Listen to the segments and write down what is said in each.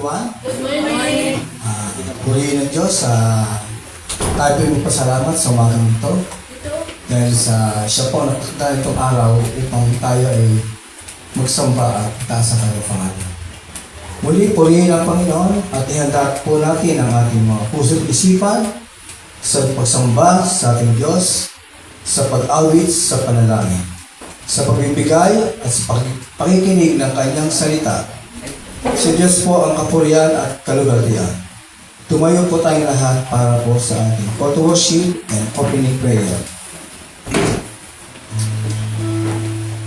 everyone. Good morning. Purihin ng Diyos, tayo po magpasalamat sa umagang ito. Dahil siya po nakita itong araw upang tayo ay magsamba at itaas ang kanyang pangalan. Muli, purihin ang Panginoon at ihanda po natin ang ating mga puso at isipan sa pagsamba sa ating Diyos, sa pag-awit, sa panalangin, sa pagbibigay at sa pakikinig ng kanyang salita. Si Diyos po ang kapurihan at kalugartian. Tumayo po tayong lahat para po sa ating call to worship and opening prayer.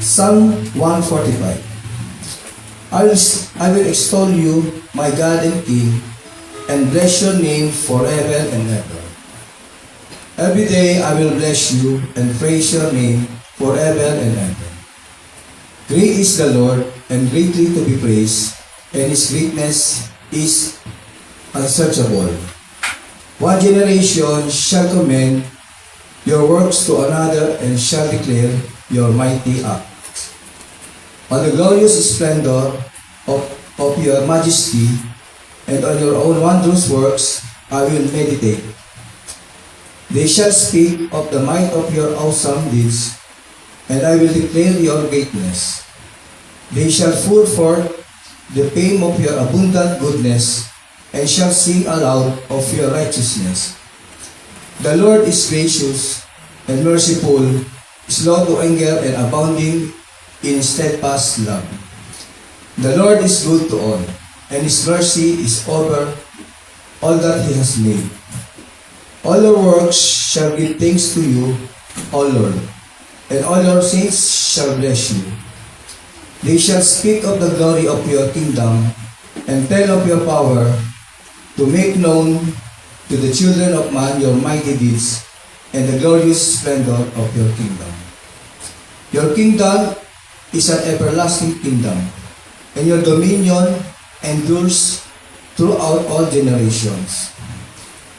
Psalm 145. I will extol you, my God and King, and bless your name forever and ever. Every day I will bless you and praise your name forever and ever. Great is the Lord and greatly to be praised, and His greatness is unsearchable. One generation shall commend your works to another and shall declare your mighty acts. On the glorious splendor of your majesty and on your own wondrous works I will meditate. They shall speak of the might of your awesome deeds, and I will declare your greatness. They shall pour forth the fame of your abundant goodness, and shall sing aloud of your righteousness. The Lord is gracious and merciful, slow to anger and abounding in steadfast love. The Lord is good to all, and His mercy is over all that He has made. All your works shall give thanks to you, O Lord, and all your saints shall bless you. They shall speak of the glory of your kingdom, and tell of your power, to make known to the children of man your mighty deeds, and the glorious splendor of your kingdom. Your kingdom is an everlasting kingdom, and your dominion endures throughout all generations.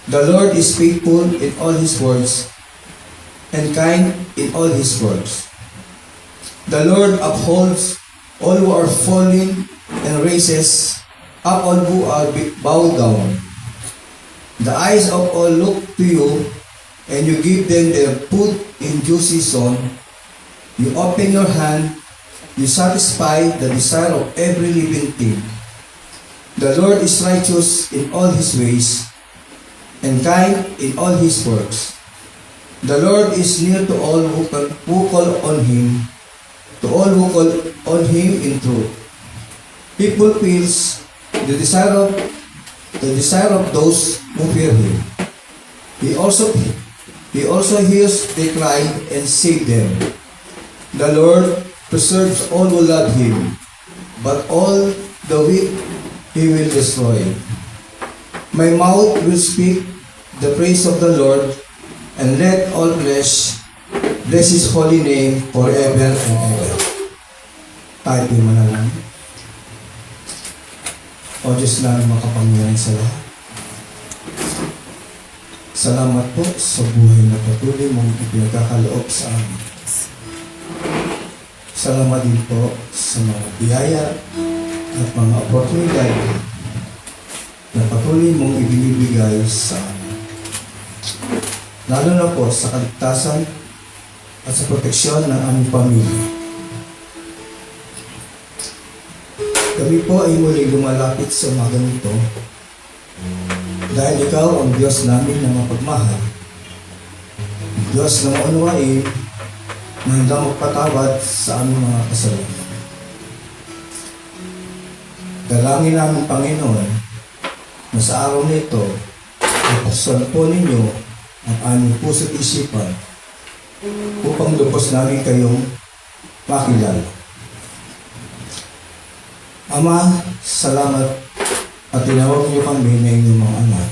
The Lord is faithful in all His words, and kind in all His works. The Lord upholds all who are falling, and raises up all who are bowed down. The eyes of all look to you, and you give them their food in due season. You open your hand, you satisfy the desire of every living thing. The Lord is righteous in all His ways, and kind in all His works. The Lord is near to all who call on Him, to all who call on Him in truth. He fulfills the desire of those who fear Him. He also hears their cry and saves them. The Lord preserves all who love Him, but all the weak He will destroy. My mouth will speak the praise of the Lord, and let all flesh bless His holy name forever and ever. Tayo po manalangin. O Diyos na makapangyarihan sa lahat. Salamat po sa buhay na patuloy mong ipinagkakaloob sa amin. Salamat din po sa mga biyaya at mga oportunidad na patuloy mong ibinibigay sa amin. Lalo na po sa kaligtasan at sa proteksyon ng aming pamilya. Kami po ay muli lumalapit sa umagang ito dahil Ikaw ang Diyos namin na mapagmahal, Diyos na maunawain, na handang magpatawad sa aming mga kasalanan. Dalangin namin, Panginoon, na sa araw na ito, ipasal po ninyo ang aming puso't isipan upang lubos namin kayong makilala. Ama, salamat at tinawag niyo kami na inyong mga anak.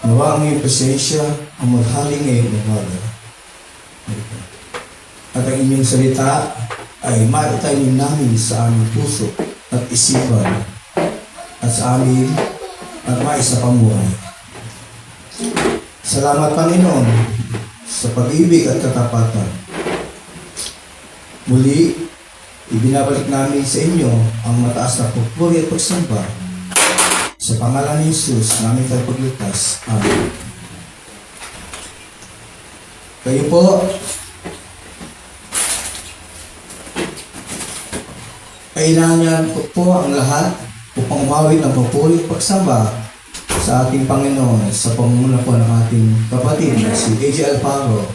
Nawa ang iyong presensya ang maghaling ngayon ng umaga. At ang inyong salita ay maitayin namin sa aming puso at isipan at sa amin at maisapamuhay. Salamat, Panginoon, sa pag-ibig at katapatan. Muli, ibinabalik namin sa inyo ang mataas na pagpuri at pagsamba sa pangalan ni Jesus, namin tagapagligtas. Amen. Kayo po, kailangan po ang lahat upang umawit ng papuri at pagsamba sa ating Panginoon sa pangunguna po ng ating kapatid na si AJ Alfaro.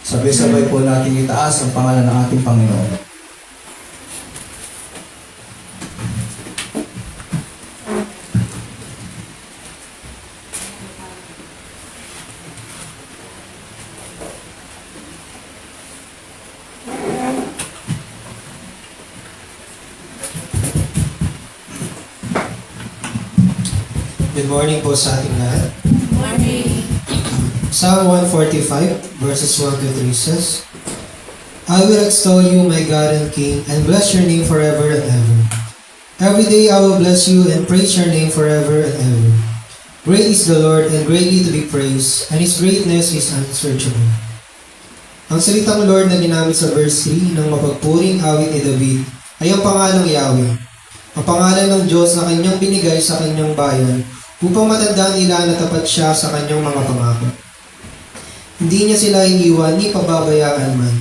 Sabay-sabay po natin itaas ang pangalan ng ating Panginoon. Good morning po sa ating lahat. Morning. Psalm 145 verses 1 to 3 says, I will extol you, my God and King, and bless your name forever and ever. Every day I will bless you and praise your name forever and ever. Great is the Lord and greatly to be praised, and His greatness is unsearchable. Ang salitang Lord na ginamit sa verse 3 ng mapagpuring awit ni David ay ang pangalang Yahweh, ang pangalan ng Diyos na kanyang binigay sa kanyang bayan upang matandaan nila na tapat siya sa kanyang mga pangako. Hindi niya sila iniwan ni pababayaan man.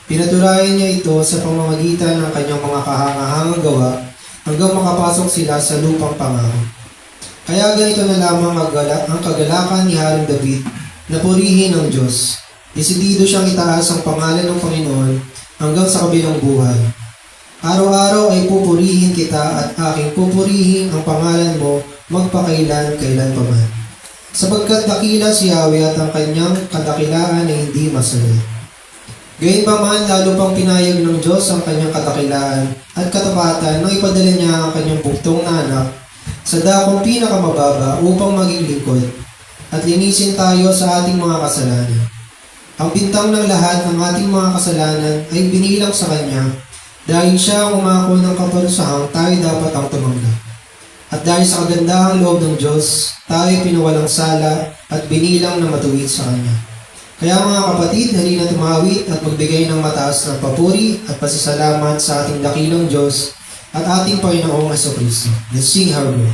Pinaturayan niya ito sa pamamagitan ng kanyang mga kahangahangang gawa hanggang makapasok sila sa lupang pangako. Kaya ganito na lamang ang kagalakan ni Haring David na purihin ng Diyos. Desidido siyang itaas ang pangalan ng Panginoon hanggang sa kabilang buhay. Araw-araw ay pupurihin kita at aking pupurihin ang pangalan mo magpakailan kailan pa man. Sapagkat dakila si Yahweh at ang kanyang kadakilaan ay hindi masalit. Gayunpaman, lalo pang pinayag ng Diyos ang kanyang kadakilaan at katapatan nang ipadala niya ang kanyang buktong na anak sa dakong pinakamababa upang maging lingkod at linisin tayo sa ating mga kasalanan. Ang bintang ng lahat ng ating mga kasalanan ay binilang sa kanya dahil siya ang umako ng kaparusahang tayo dapat ang tumanggap. At dahil sa kagandahang loob ng Diyos, tayo pinawalang sala at binilang na matuwid sa Kanya. Kaya mga kapatid, halina tumawid at magbigay ng mataas ng papuri at pasasalamat sa ating dakilang Diyos at ating Panginoong Jesucristo. Let's sing harmony.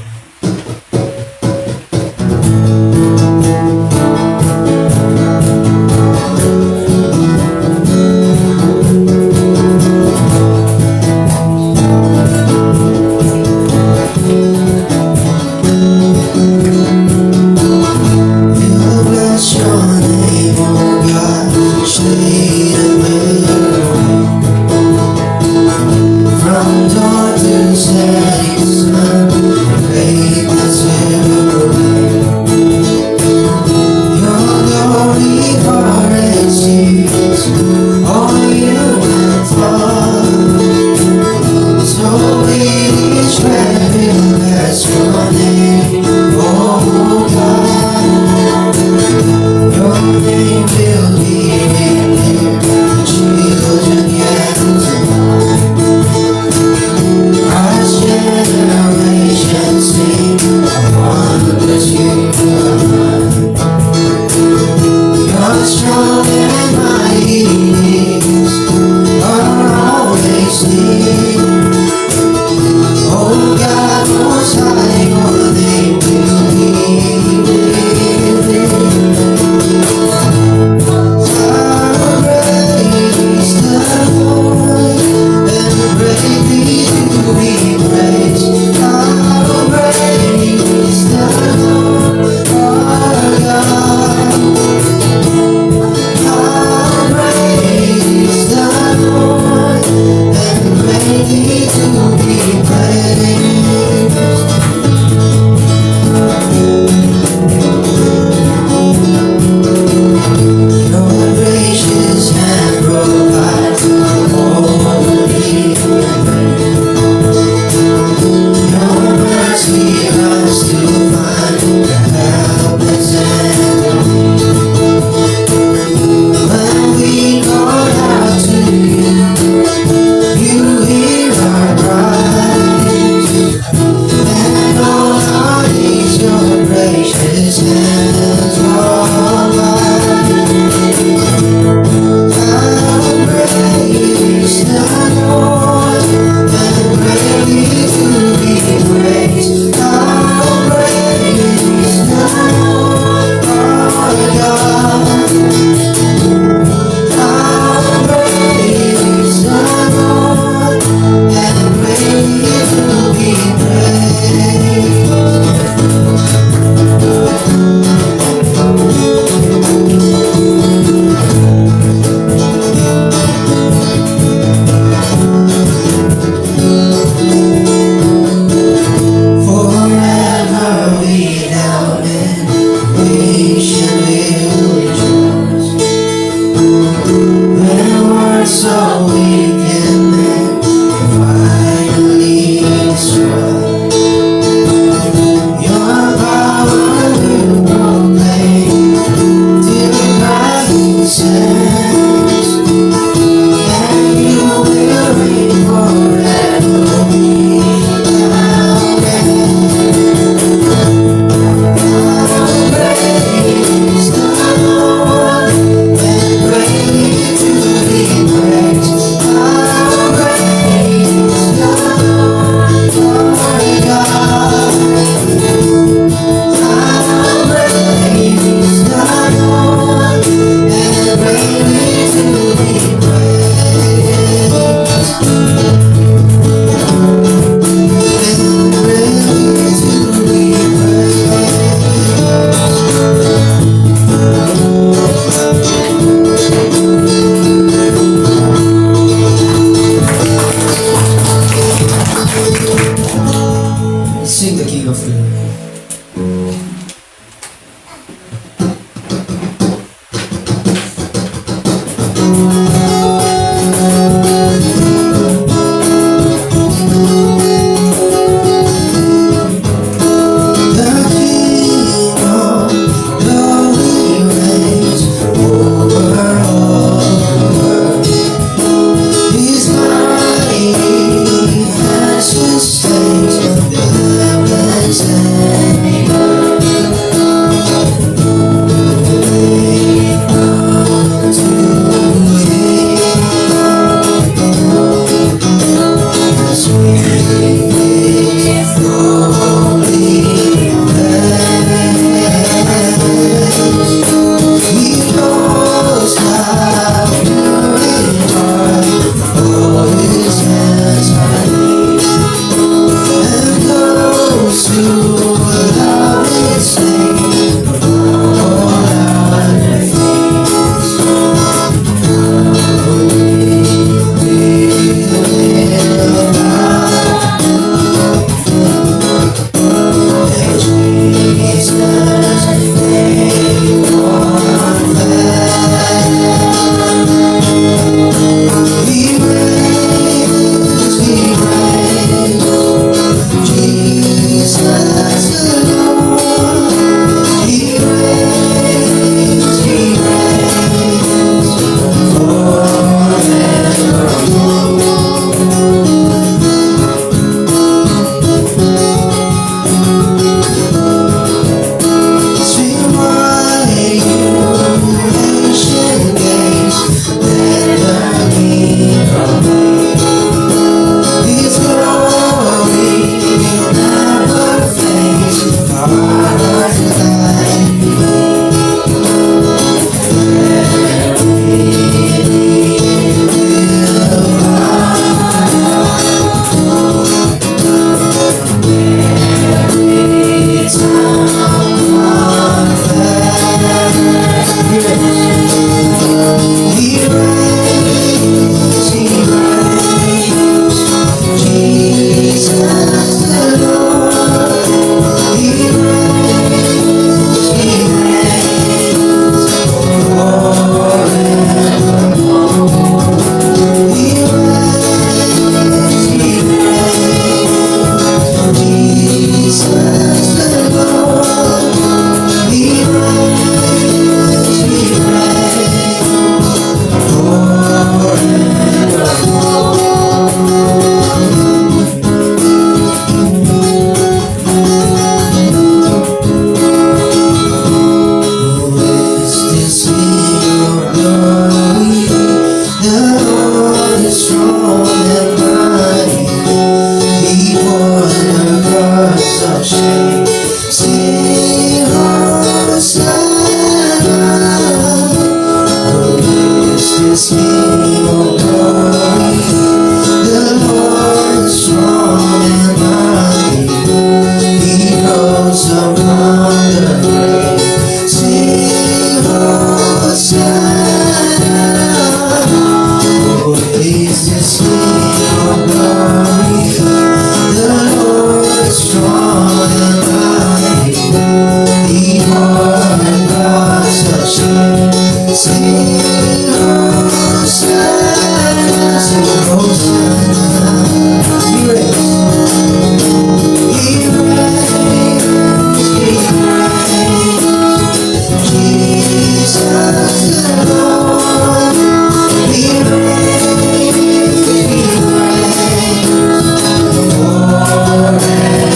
this King of glory. The Lord is strong and mighty. He rose upon the grave. Sing Hosanna. Oh, is this King of glory. The Lord is strong and mighty. He bore the cross of shame. Sing Hosanna, sing Hosanna. He reigns, He reigns, He reigns. Jesus the Lord, He reigns, He reigns forever.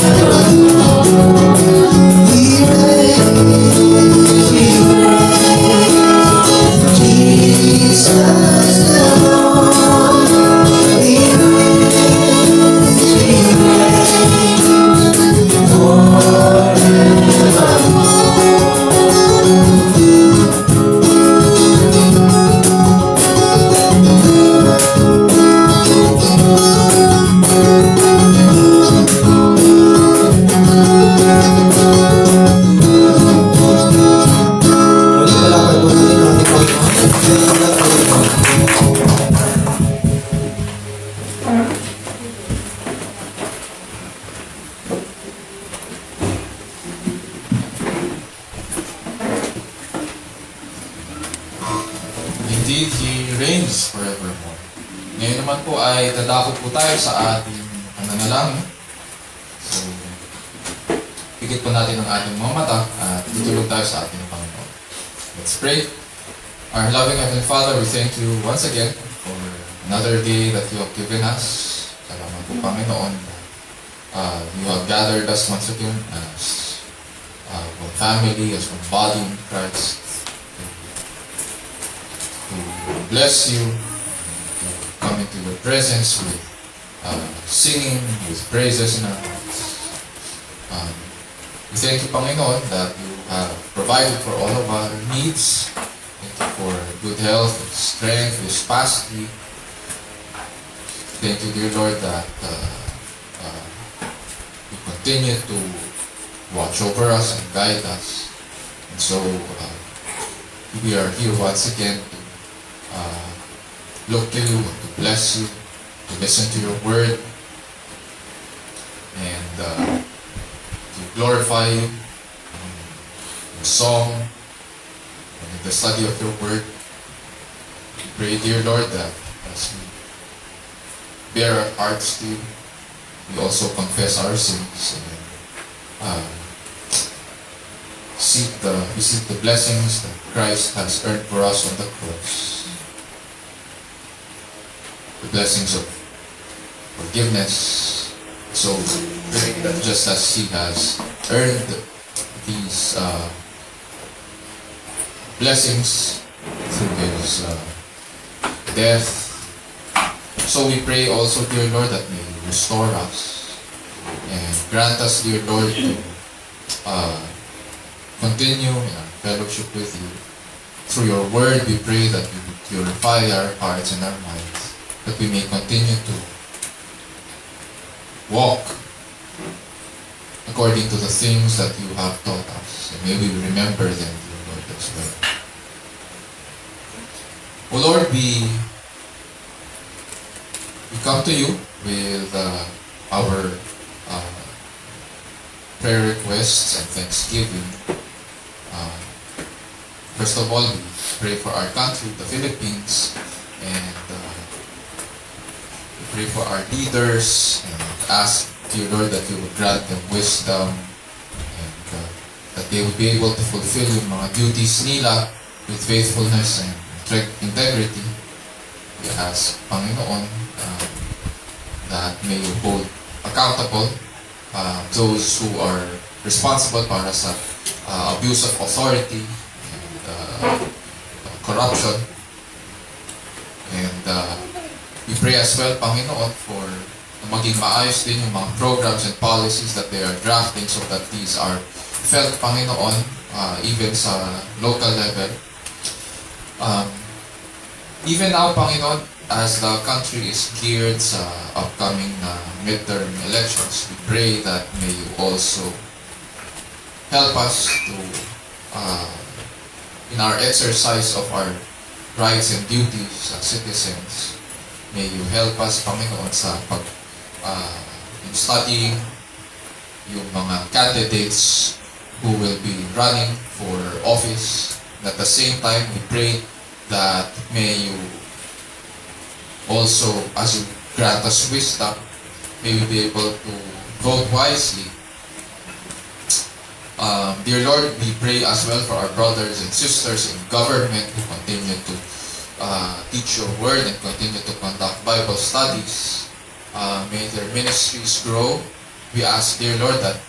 He reigns, He reigns. Jesus the Lord, He reigns, He reigns Muli palakad po natin ang ating Panginoon. Indeed, He reigns forevermore. Ngayon naman po ay dadako po tayo sa ating pananalangin. So, pigit po natin ang ating mga mata at tutulog tayo sa ating Panginoon. Let's pray. Our loving Heavenly Father, we thank you once again for another day that you have given us. Salamat po, Panginoon. You have gathered us once again as one family, as one body in Christ. To bless you, to come into your presence with singing, with praises in our hearts. We thank you, Panginoon, that you have provided for all of our needs. Thank you for good health, strength, capacity. Thank you, dear Lord, that you continue to watch over us and guide us. And so, we are here once again to look to you, to bless you, to listen to your word, and to glorify you in song and in the study of your word. We pray, dear Lord, that as we bear our hearts to you, we also confess our sins and receive the blessings that Christ has earned for us on the cross. The blessings of forgiveness. So, pray that just as He has earned these blessings through His death, so we pray also, dear Lord, that may you restore us and grant us, dear Lord, to continue in our fellowship with you. Through your word, we pray that you would purify our hearts and our minds, that we may continue to walk according to the things that you have taught us. And may we remember them, dear Lord, as well. O Lord, we come to you with our prayer requests and thanksgiving. First of all, we pray for our country, the Philippines, and we pray for our leaders and ask, dear Lord, that you would grant them wisdom and that they would be able to fulfill yung mga duties nila with faithfulness and integrity. We ask, Panginoon, that may you hold accountable those who are responsible para sa abuse of authority and corruption. And we pray as well, Panginoon, for maging maayos din yung mga programs and policies that they are drafting so that these are felt, Panginoon, even sa local level. Even now, Panginoon, as the country is geared sa upcoming na midterm elections, we pray that may you also help us to, in our exercise of our rights and duties as citizens, may you help us, Panginoon, sa in studying yung mga candidates who will be running for office. And at the same time, we pray that may you also, as you grant us wisdom, may we be able to vote wisely. Dear Lord, we pray as well for our brothers and sisters in government who continue to teach your word and continue to conduct Bible studies. May their ministries grow. We ask, dear Lord, that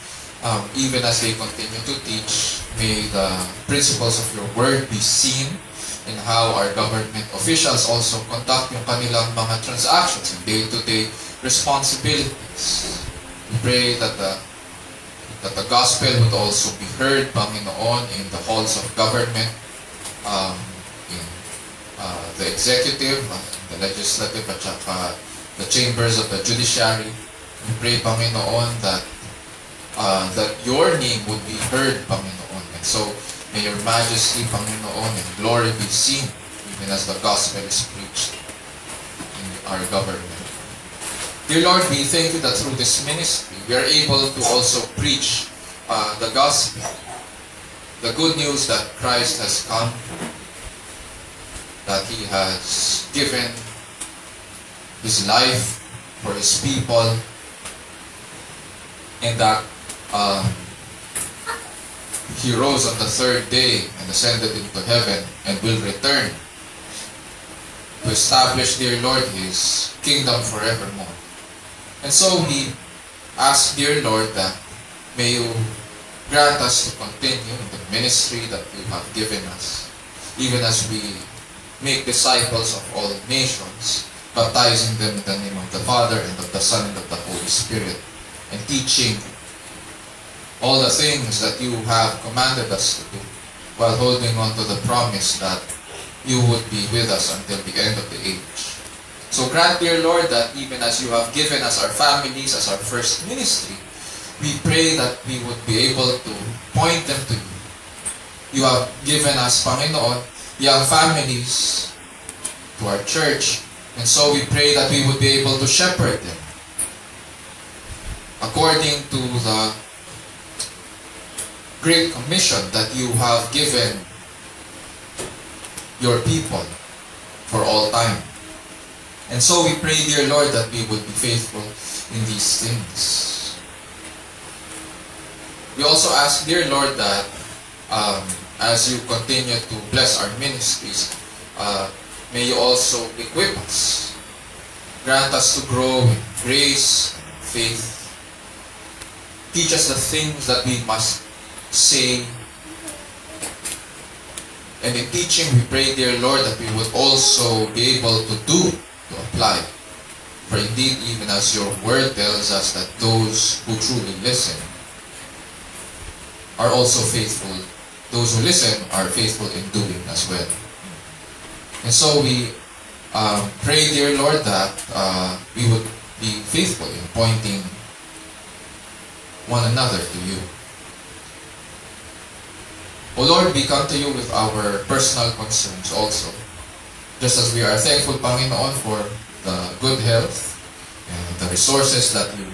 even as they continue to teach, may the principles of your word be seen in how our government officials also conduct yung kanilang mga transactions and day-to-day responsibilities. We pray that the gospel would also be heard, Panginoon, in the halls of government, in the executive, the legislative, at saka the chambers of the judiciary. We pray, Panginoon, that your name would be heard, Panginoon. And so, may your majesty, Panginoon, and glory be seen even as the gospel is preached in our government. Dear Lord, we thank you that through this ministry, we are able to also preach the gospel, the good news that Christ has come, that He has given His life for His people, and that He rose on the third day and ascended into heaven and will return to establish, dear Lord, His kingdom forevermore. And so we ask, dear Lord, that may you grant us to continue in the ministry that you have given us, even as we make disciples of all nations, baptizing them in the name of the Father and of the Son and of the Holy Spirit, and teaching all the things that you have commanded us to do, while holding on to the promise that you would be with us until the end of the age. So grant, dear Lord, that even as you have given us our families as our first ministry, we pray that we would be able to point them to you. You have given us, Panginoon, young families to our church, and so we pray that we would be able to shepherd them according to the Great Commission that you have given your people for all time. And so we pray, dear Lord, that we would be faithful in these things. We also ask, dear Lord, that as you continue to bless our ministries, may you also equip us. Grant us to grow in grace, faith. Teach us the things that we must say. And in teaching, we pray, dear Lord, that we would also be able to do, to apply. For indeed, even as your word tells us that those who truly listen are also faithful. Those who listen are faithful in doing as well. And so we pray, dear Lord, that we would be faithful in pointing one another to you. O Lord, we come to you with our personal concerns also. Just as we are thankful, Panginoon, for the good health and the resources that you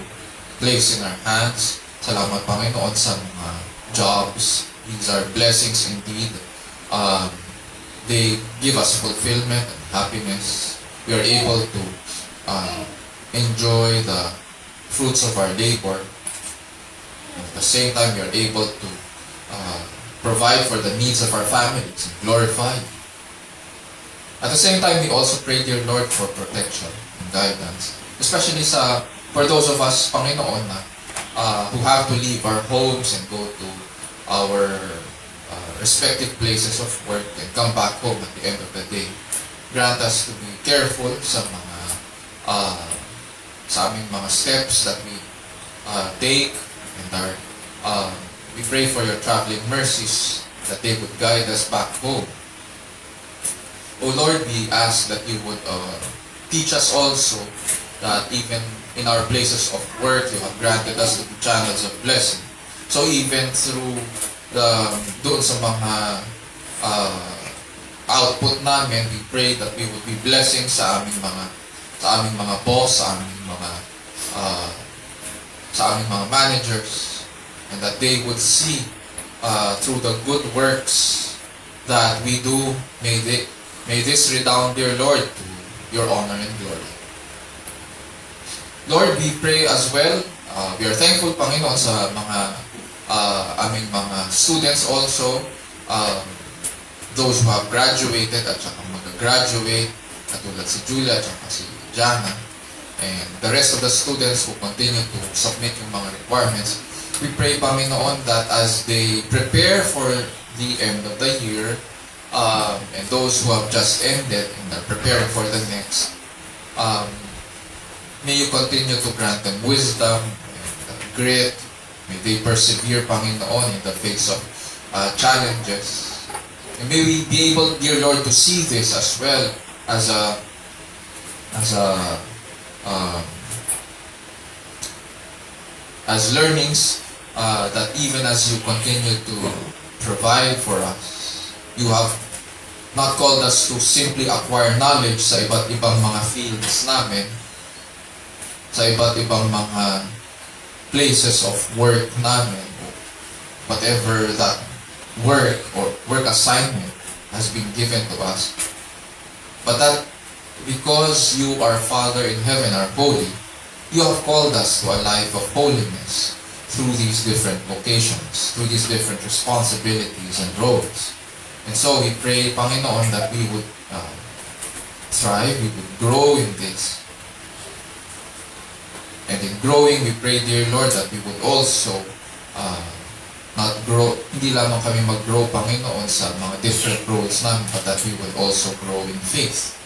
place in our hands. Salamat, Panginoon, sa mga jobs. These are blessings indeed. They give us fulfillment and happiness. We are able to enjoy the fruits of our labor. At the same time, we are able to provide for the needs of our families and glorify you. At the same time, we also pray, dear Lord, for protection and guidance. Especially for those of us, Panginoon, who have to leave our homes and go to our respective places of work and come back home at the end of the day. Grant us to be careful sa aming mga steps that we take, and we pray for your traveling mercies that they would guide us back home. O Lord, we ask that you would teach us also that even in our places of work, you have granted us to be channels of blessing. So even through doon sa mga output namin, we pray that we would be blessing sa aming mga boss, sa aming mga managers, and that they would see through the good works that we do, may this redound, dear Lord, to your honor and glory. Lord, we pray as well, we are thankful, Panginoon, sa mga aming mga students also, those who have graduated at saka mag-graduate, katulad si Julia at saka si Jana, and the rest of the students who continue to submit yung mga requirements. We pray, Panginoon, that as they prepare for the end of the year, and those who have just ended and are preparing for the next, may you continue to grant them wisdom and grit. May they persevere, Panginoon, in the face of challenges. And may we be able, dear Lord, to see this as well as learnings, that even as you continue to provide for us, you have not called us to simply acquire knowledge sa iba't ibang mga fields namin, sa iba't ibang mga places of work namin, whatever that work or work assignment has been given to us. But that because you are Father in heaven, are holy, you have called us to a life of holiness through these different vocations, through these different responsibilities and roles. And so we pray, Panginoon, that we would thrive, we would grow in this. And in growing, we pray, dear Lord, that we would also not grow, hindi lamang kami mag-grow, Panginoon, sa mga different roles namin, but that we would also grow in faith,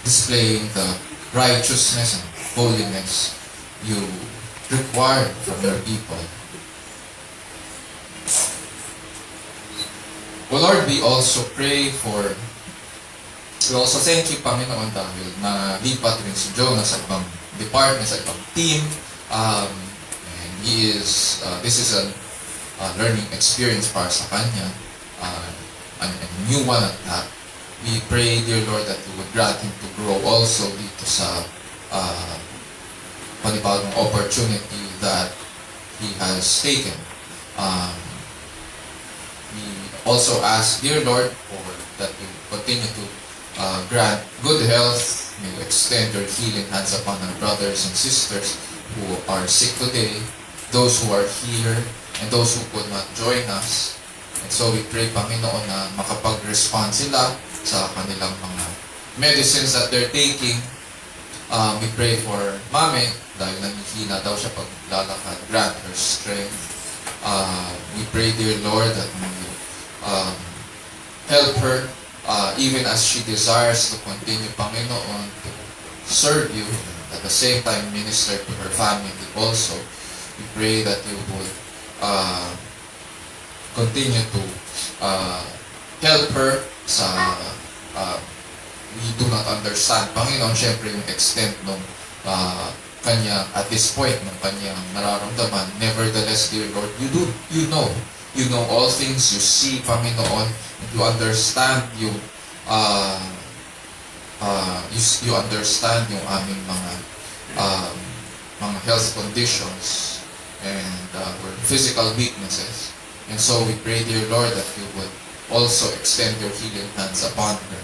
displaying the righteousness and holiness you require from your people. O Lord, we also thank you, Panginoon, dahil nalipat rin si Jonah sa ibang department, sa ibang team, and this is a learning experience para sa kanya, a new one at that. We pray, dear Lord, that you would grant him to grow also dito sa panibagong opportunity that he has taken. We also ask, dear Lord, that you continue to grant good health. May you extend your healing hands upon our brothers and sisters who are sick today, those who are here, and those who could not join us. And so we pray, Panginoon, na makapag-respond sila sa kanilang mga medicines that they're taking. We pray for Mami, dahil nanghihina daw siya pag lalakad. Grant her strength. We pray, dear Lord, that you help her, even as she desires to continue, Panginoon, to serve you, at the same time minister to her family also. We pray that you would continue to help her sa we do not understand, Panginoon, syempre yung extent ng kanya at this point ng kanyang nararamdaman. Nevertheless, dear Lord, you know all things. You see, Panginoon, and you understand you understand yung aming mga health conditions and physical weaknesses. And so we pray, dear Lord, that you would also extend your healing hands upon her.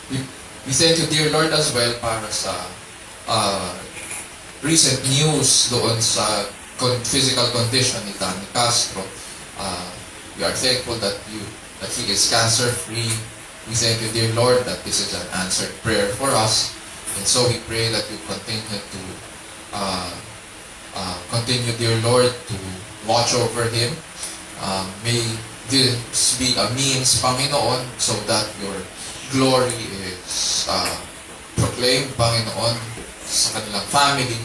We thank you, dear Lord, as well para sa recent news doon sa physical condition ni Danny Castro. We are thankful that he is cancer-free. We thank you, dear Lord, that this is an answered prayer for us. And so we pray that you continue to dear Lord, to watch over him. May this be a means, Panginoon, so that your glory is proclaimed, Panginoon, sa kanilang family.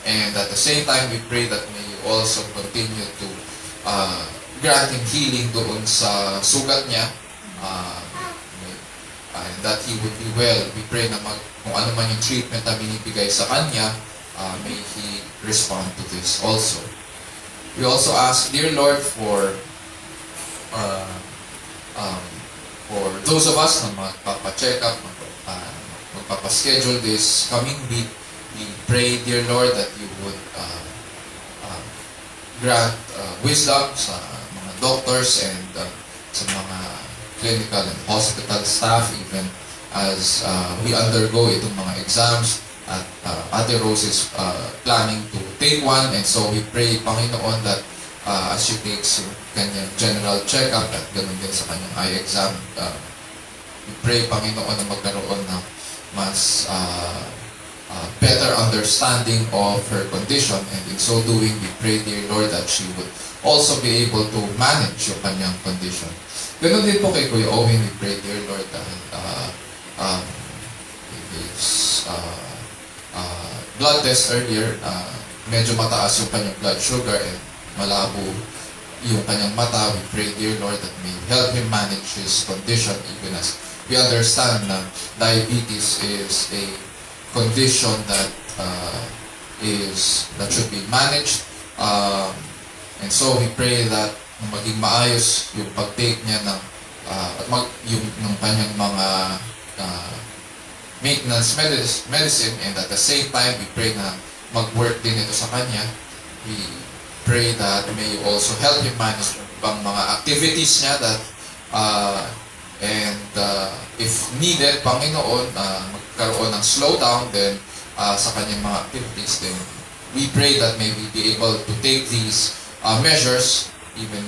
And at the same time, we pray that may you also continue to grant him healing doon sa sugat niya. And that he would be well. We pray na kung ano man yung treatment na binibigay sa kanya, may he respond to this also. We also ask, dear Lord, for those of us na magpapacheck up, magpapaschedule this coming week. We pray, dear Lord, that you would grant wisdom sa mga doctors and sa mga clinical and hospital staff, even as we undergo itong mga exams. At Ate Rose is planning to take one, and so we pray, Panginoon, that as she takes yung kanyang general check-up at ganun din sa kanyang eye exam, we pray, Panginoon, na magkaroon ng mas better understanding of her condition, and in so doing, we pray, dear Lord, that she would also be able to manage yung kanyang condition. Ganun din po kay Kuya Owen, we pray, dear Lord, dahil his blood test earlier, medyo mataas yung kanyang blood sugar and malabo yung kanyang mata. We pray, dear Lord, that may help him manage his condition, even as we understand na diabetes is a condition that should be managed, and so we pray that maging maayos yung pag-take niya ng ng kanyang mga maintenance medicine, and at the same time we pray na mag-work din ito sa kanya. We pray that may you also help him manage ang mga activities niya that if needed, Panginoon, magkaroon ng slowdown then sa kanyang mga activities, then we pray that may we be able to take these measures even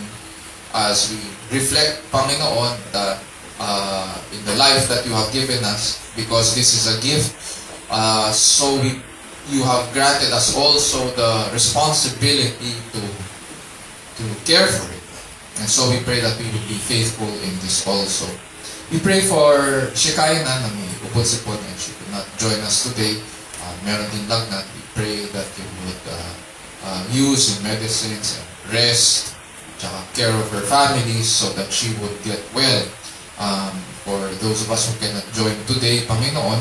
as we reflect, Panginoon, that in the life that you have given us, because this is a gift, so you have granted us also the responsibility to care for it. And so we pray that we will be faithful in this also. We pray for Shekinah na may upod-sipon and she could not join us today. Meron din lagnat. We pray that you would use in medicines and rest, tsaka care of her family so that she would get well. For those of us who cannot join today, Panginoon,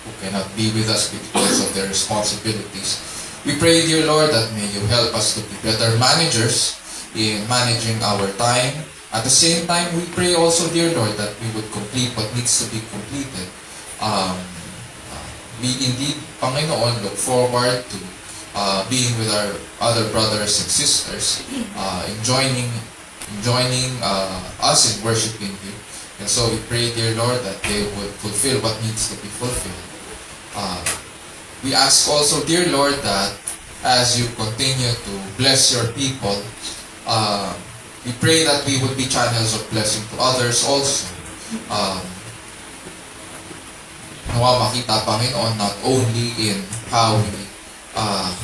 who cannot be with us because of their responsibilities, we pray, dear Lord, that may you help us to be better managers in managing our time. At the same time, we pray also, dear Lord, that we would complete what needs to be completed. We indeed, Panginoon, look forward to being with our other brothers and sisters, in joining us in worshiping you. And so we pray, dear Lord, that they would fulfill what needs to be fulfilled. We ask also, dear Lord, that as you continue to bless your people, we pray that we would be channels of blessing to others also. Nawa makita, Panginoon, not only in how we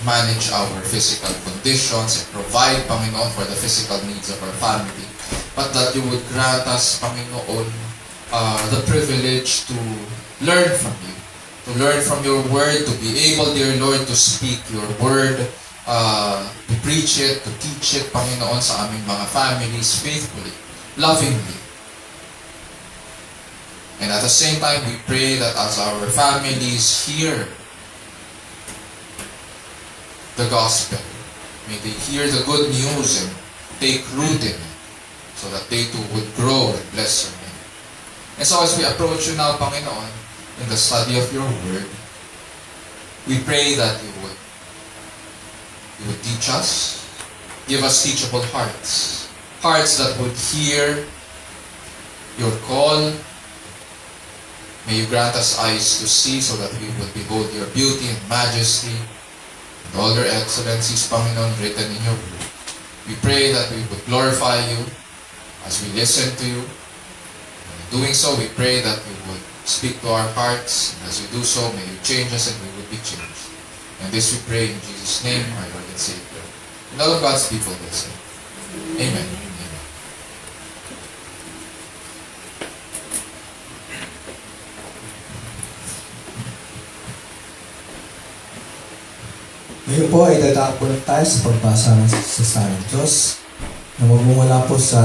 manage our physical conditions and provide, Panginoon, for the physical needs of our family, but that you would grant us, Panginoon, the privilege to learn from you, to learn from your word, to be able, dear Lord, to speak your word, to preach it, to teach it, Panginoon, sa aming mga families faithfully, lovingly. And at the same time, we pray that as our families hear the gospel, may they hear the good news and take root in it, so that they too would grow and bless your name. And so as we approach you now, Panginoon, in the study of your word, we pray that you would teach us, give us teachable hearts, hearts that would hear your call. May you grant us eyes to see so that we would behold your beauty and majesty and all your excellencies, Panginoon, written in your word. We pray that we would glorify you as we listen to you. And in doing so, we pray that you would speak to our hearts. And as we do so, may you change us and we would be changed. And this we pray in Jesus' name, our Lord and Savior. And all of God's people will say, Amen. Amen. Ngayon po ay dadaan po tayo sa pagbasa ng salita ng Diyos na magmumula po sa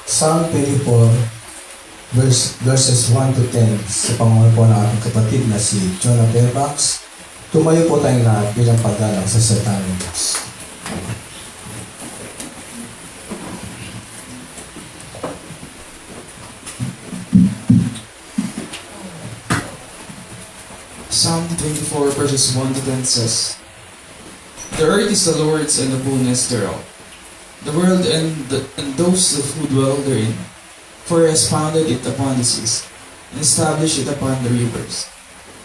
Psalm 24 verses 1 to 10 sa pangunan po ng ating kapatid na si Jonah Fairbanks. Tumayo po tayong lahat bilang paggalang sa salita ng Diyos. Psalm 24 verses 1 to 10 says, "The earth is the Lord's and the fullness thereof, the world and those who dwell therein. For he has founded it upon the seas, and established it upon the rivers.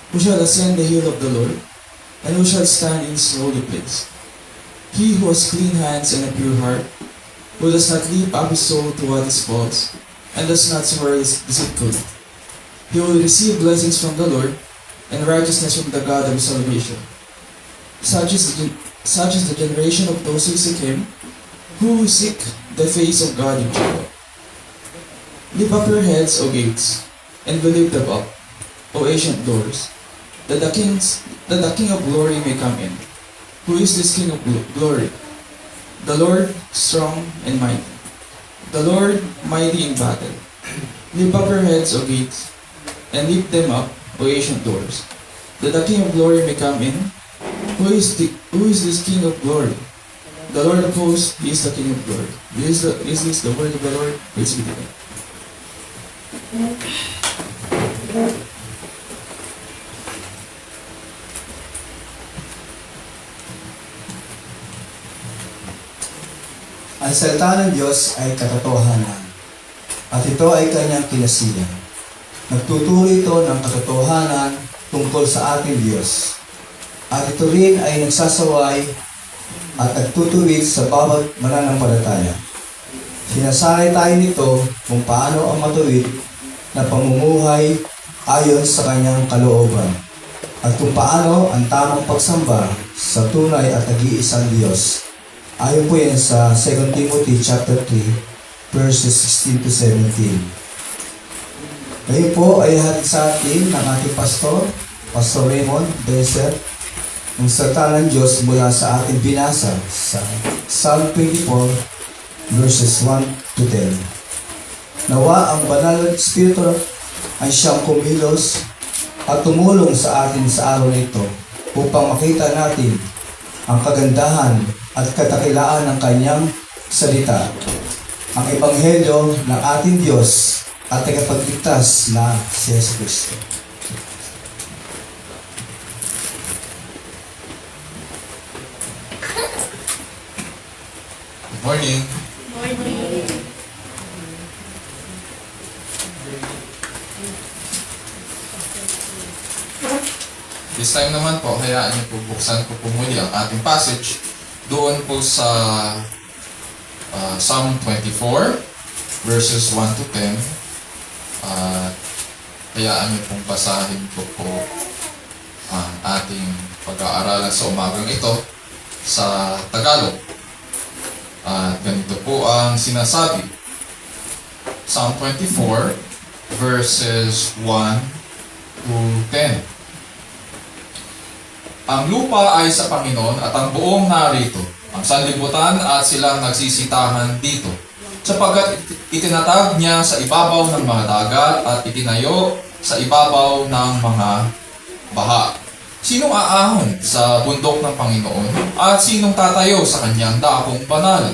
Who shall ascend the hill of the Lord? And who shall stand in his holy place? He who has clean hands and a pure heart, who does not lift up his soul to what is false, and does not swear deceitfully. He will receive blessings from the Lord, and righteousness from the God of his salvation. Such is the generation of those who seek him, who seek the face of God in Jacob. Lift up your heads, O gates, and be lifted up, O ancient doors, that the King of glory may come in. Who is this King of glory? The Lord strong and mighty, the Lord mighty in battle. Lift up your heads, O gates, and lift them up, O ancient doors, that the King of glory may come in. Who is this King of glory? The Lord of hosts, he is the King of glory. Is this the word of the Lord? Praise be to God. Ang salita ng Diyos ay katotohanan, at ito ay kanyang kinasiyan. Nagtuturo ito ng katotohanan tungkol sa ating Diyos. At ito rin ay nagsasaway at nagtutuwid sa bawat mananampalataya. Sinasanay tayo nito kung paano ang matuwid na pamumuhay ayon sa kanyang kalooban at kung paano ang tamang pagsamba sa tunay at nag-iisang Diyos. Ayon po yan sa 2 Timothy chapter 3 verses 16 to 17. Ngayon po ay hatid sa atin ng ating pastor, Pastor Raymond Beser, ang salita ng Diyos mula sa ating binasa sa Psalm 24 verses 1 to 10. Nawa ang banal na Espiritu ay siyang kumilos at tumulong sa atin sa araw na ito upang makita natin ang kagandahan at katakilaan ng kanyang salita, ang ebanghelyo ng ating Diyos at tagapagligtas na si Jesus Cristo. Good morning. This time naman po, hayaan niyo po buksan ko po muli ang ating passage doon po sa Psalm 24 verses 1 to 10. Hayaan niyo pong basahin ko po ang ating pag-aaralan sa umagang ito sa Tagalog. At ganito po ang sinasabi. Psalm 24 verses 1 to 10. Ang lupa ay sa Panginoon at ang buong narito, ang sanlibutan at silang nagsisitahan dito. Sapagkat itinatag niya sa ibabaw ng mga dagat at itinayo sa ibabaw ng mga baha. Sinong aahon sa bundok ng Panginoon at sinong tatayo sa kanyang dakong banal?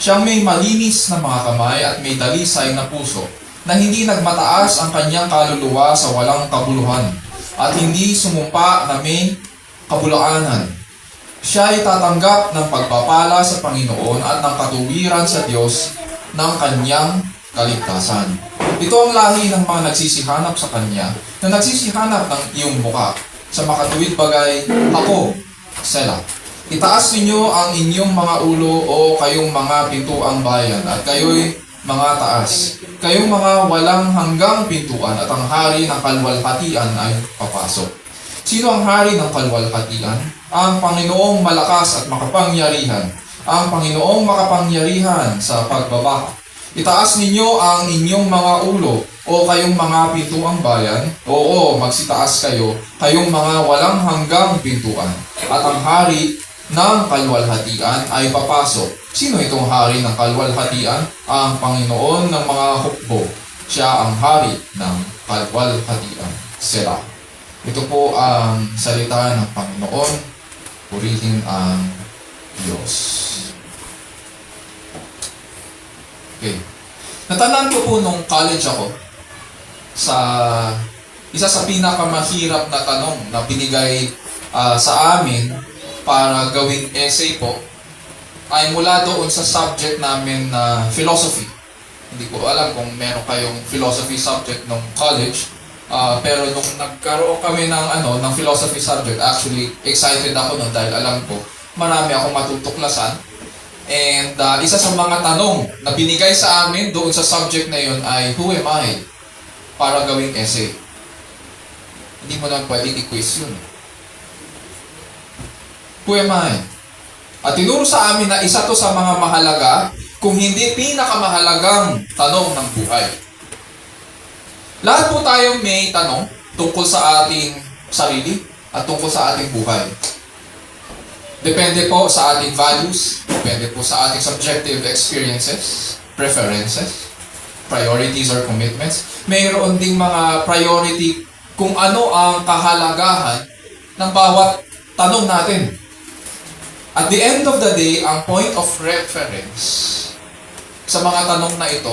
Siyang may malinis na mga kamay at may dalisay na puso, na hindi nagmataas ang kanyang kaluluwa sa walang kabuluhan, at hindi sumumpa na may kabulaanan. Siya ay tatanggap ng pagpapala sa Panginoon at ng katuwiran sa Diyos ng kanyang kaligtasan. Ito ang lahi ng mga nagsisihanap sa kanya, na nagsisihanap ng iyong muka. Sa makatuwid bagay, ako, Selah. Itaas ninyo ang inyong mga ulo o kayong mga pintuang bayan, at kayo'y mga taas. Kayong mga walang hanggang pintuan, at ang hari ng kalwalhatian ay papasok. Sino ang hari ng kalwalhatian? Ang Panginoong malakas at makapangyarihan. Ang Panginoong makapangyarihan sa pagbabaha. Itaas ninyo ang inyong mga ulo o kayong mga pintuang bayan. Oo, magsitaas kayo, kayong mga walang hanggang pintuan. At ang hari ng kalwalhatian ay papasok. Sino itong hari ng kalwalhatian? Ang Panginoon ng mga hukbo. Siya ang hari ng kalwalhatian, Selah. Ito po ang salita ng Panginoon. Purihin ang Diyos. Okay. Natandaan ko po nung college ako sa isa sa pinakamahirap na tanong na binigay sa amin para gawing essay po ay mula doon sa subject namin na philosophy. Hindi ko alam kung meron kayong philosophy subject nung college. Pero nung nagkaroon kami ng philosophy subject, actually excited ako nun dahil alam ko marami akong matutuklasan. And isa sa mga tanong na binigay sa amin doon sa subject na yun ay, who am I? Para gawing essay. Hindi mo na pwedeng i-quiz yun. Who am I? At tinuro sa amin na isa to sa mga mahalaga, kung hindi pinakamahalagang tanong ng buhay. Lahat po tayo may tanong tungkol sa ating sarili at tungkol sa ating buhay. Depende po sa ating values, depende po sa ating subjective experiences, preferences, priorities or commitments. Mayroon ding mga priority kung ano ang kahalagahan ng bawat tanong natin. At the end of the day, ang point of reference sa mga tanong na ito,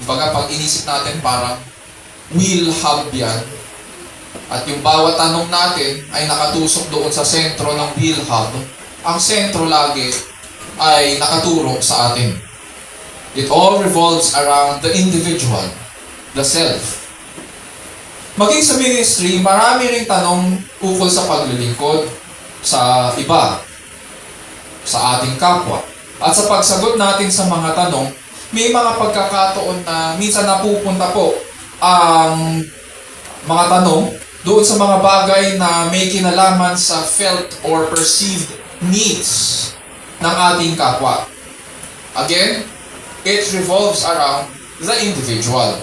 baga pag inisip natin parang will have yan. At yung bawat tanong natin ay nakatusok doon sa sentro ng will have. Ang sentro lagi ay nakaturo sa atin. It all revolves around the individual, the self. Maging sa ministry, marami ring tanong ukol sa paglilingkod sa iba, sa ating kapwa. At sa pagsagot natin sa mga tanong, may mga pagkakataon na minsan napupunta po ang mga tanong doon sa mga bagay na may kinalaman sa felt or perceived needs ng ating kapwa. Again, it revolves around the individual.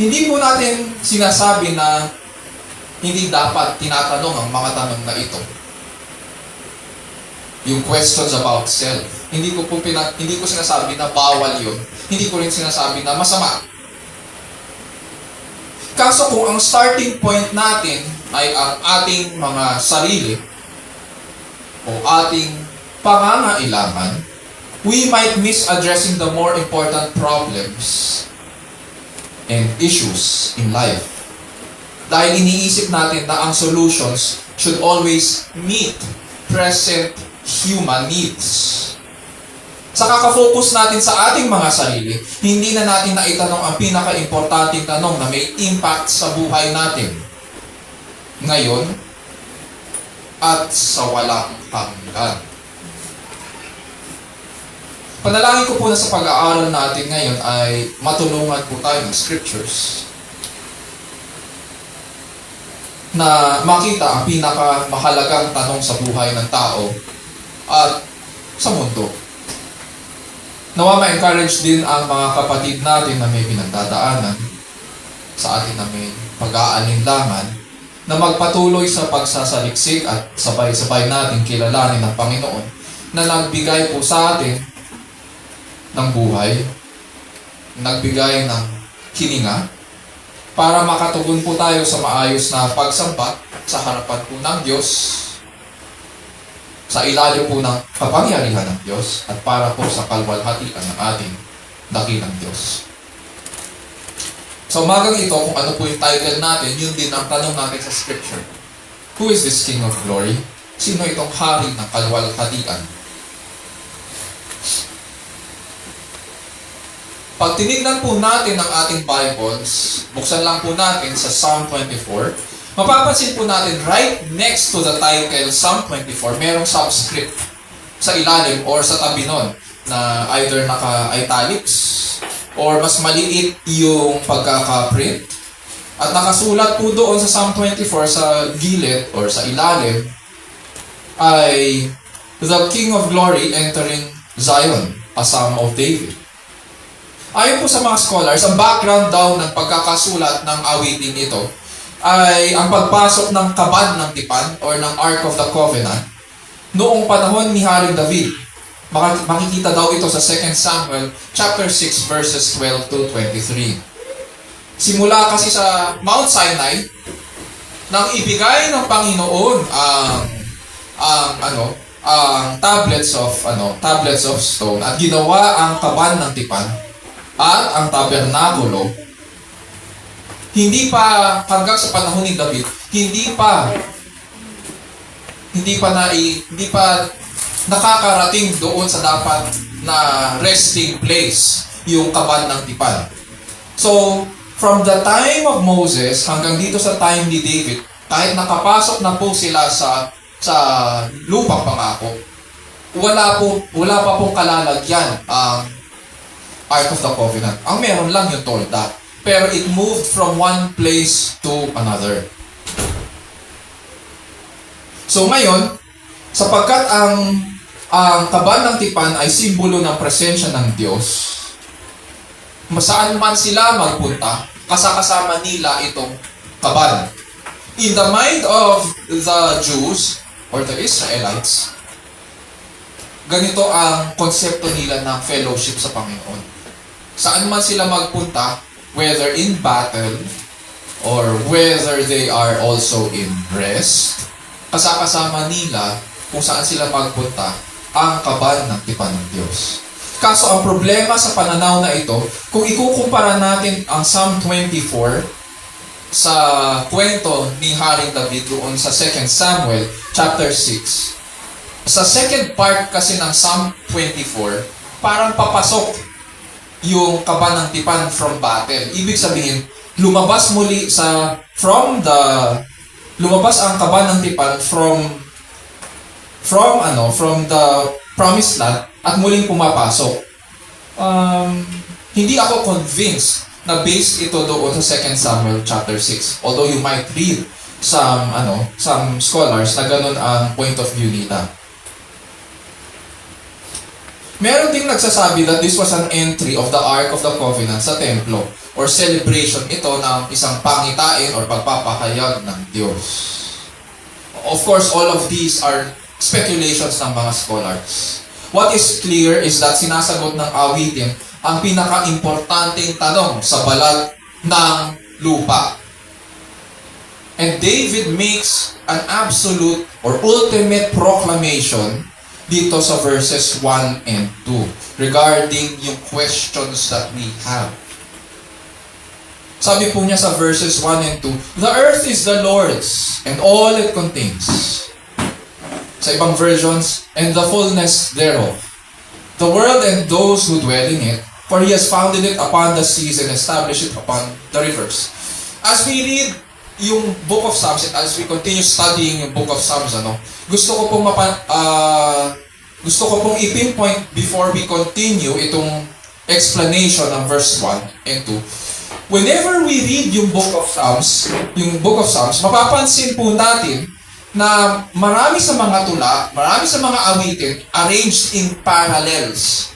Hindi po natin sinasabi na hindi dapat tinatanong ang mga tanong na ito. Yung questions about self. Hindi ko sinasabi na bawal yun. Hindi ko rin sinasabi na masama. Kaso kung ang starting point natin ay ang ating mga sarili o ating pangangailangan, we might miss addressing the more important problems and issues in life. Dahil iniisip natin na ang solutions should always meet present human needs. Sa kakafocus natin sa ating mga sarili, hindi na natin naitanong ang pinaka-importanting tanong na may impact sa buhay natin ngayon at sa walang hanggan. Panalangin ko po na sa pag-aaral natin ngayon ay matulungan po tayo ng scriptures na makita ang pinakamahalagang tanong sa buhay ng tao at sa mundo. Nawa ma-encourage din ang mga kapatid natin na may pinagdadaanan sa atin na may pag-aalinlangan na magpatuloy sa pagsasaliksik at sabay-sabay natin kilalanin ng Panginoon na nagbigay po sa atin ng buhay, nagbigay ng hininga para makatugon po tayo sa maayos na pagsamba sa harapan po ng Diyos, sa ilalim po ng kapangyarihan ng Diyos at para po sa kalwalhatian ng ating dakilang Diyos. Sa umagang ito, kung ano po yung title natin, yun din ang tanong natin sa Scripture. Who is this King of Glory? Sino itong hari ng kalwalhatian? Pag tinignan po natin ang ating Bibles, buksan lang po natin sa Psalm 24, mapapansin po natin right next to the title Psalm 24, merong subscript sa ilalim or sa tabi nun na either naka-italics or mas maliit yung pagkaka-print. At nakasulat po doon sa Psalm 24 sa gilid or sa ilalim ay the King of Glory entering Zion, a Psalm of David. Ayon po sa mga scholars, ang background daw ng pagkakasulat ng awitin ito ay ang pagpasok ng kaban ng tipan or ng Ark of the Covenant noong panahon ni Haring David Makikita daw ito sa 2 Samuel chapter 6 verses 12 to 23. Simula kasi sa Mount Sinai nang ibigay ng Panginoon ang tablets of stone at ginawa ang kaban ng tipan at ang tabernakulo. Hindi pa hanggang sa panahon ni David, hindi pa nakakarating doon sa dapat na resting place yung kaban ng tipan. So, from the time of Moses hanggang dito sa time ni David, kahit nakapasok na po sila sa lupang pangako, wala pa pong kalalagyan ang Ark of the Covenant. Ang meron lang yung tolda. Pero it moved from one place to another. So ngayon, sapagkat ang kaban ng tipan ay simbolo ng presensya ng Diyos, saan man sila magpunta, kasama nila itong kaban. In the mind of the Jews or the Israelites, ganito ang konsepto nila ng fellowship sa Panginoon. Saan man sila magpunta, whether in battle or whether they are also in rest, kasama nila kung saan sila magpunta ang kaban ng tipan ng Diyos. Kaso ang problema sa pananaw na ito, kung ikukumpara natin ang Psalm 24 sa kwento ni Haring David doon sa 2 Samuel chapter 6, sa second part kasi ng Psalm 24, parang papasok yung kaban ng tipan from battle. Ibig sabihin, lumabas ang kaban ng tipan from the promised land at muling pumapasok. Hindi ako convinced na based ito doon sa 2 Samuel chapter 6. Although you might read some scholars na ganun ang point of view nila. Meron ding nagsasabi that this was an entry of the Ark of the Covenant sa templo or celebration ito ng isang pangitain or pagpapahayag ng Diyos. Of course, all of these are speculations ng mga scholars. What is clear is that sinasagot ng awitin ang pinaka-importanting tanong sa balat ng lupa. And David makes an absolute or ultimate proclamation dito sa verses 1 and 2 regarding yung questions that we have. Sabi po niya sa verses 1 and 2, "The earth is the Lord's and all it contains." Sa ibang versions, "and the fullness thereof. The world and those who dwell in it, for He has founded it upon the seas and established it upon the rivers." As we read yung Book of Psalms, and as we continue studying yung Book of Psalms, gusto ko pong i-pinpoint before we continue itong explanation ng verse 1 and 2. Whenever we read yung Book of Psalms, mapapansin po natin na marami sa mga tula, marami sa mga awitin arranged in parallels.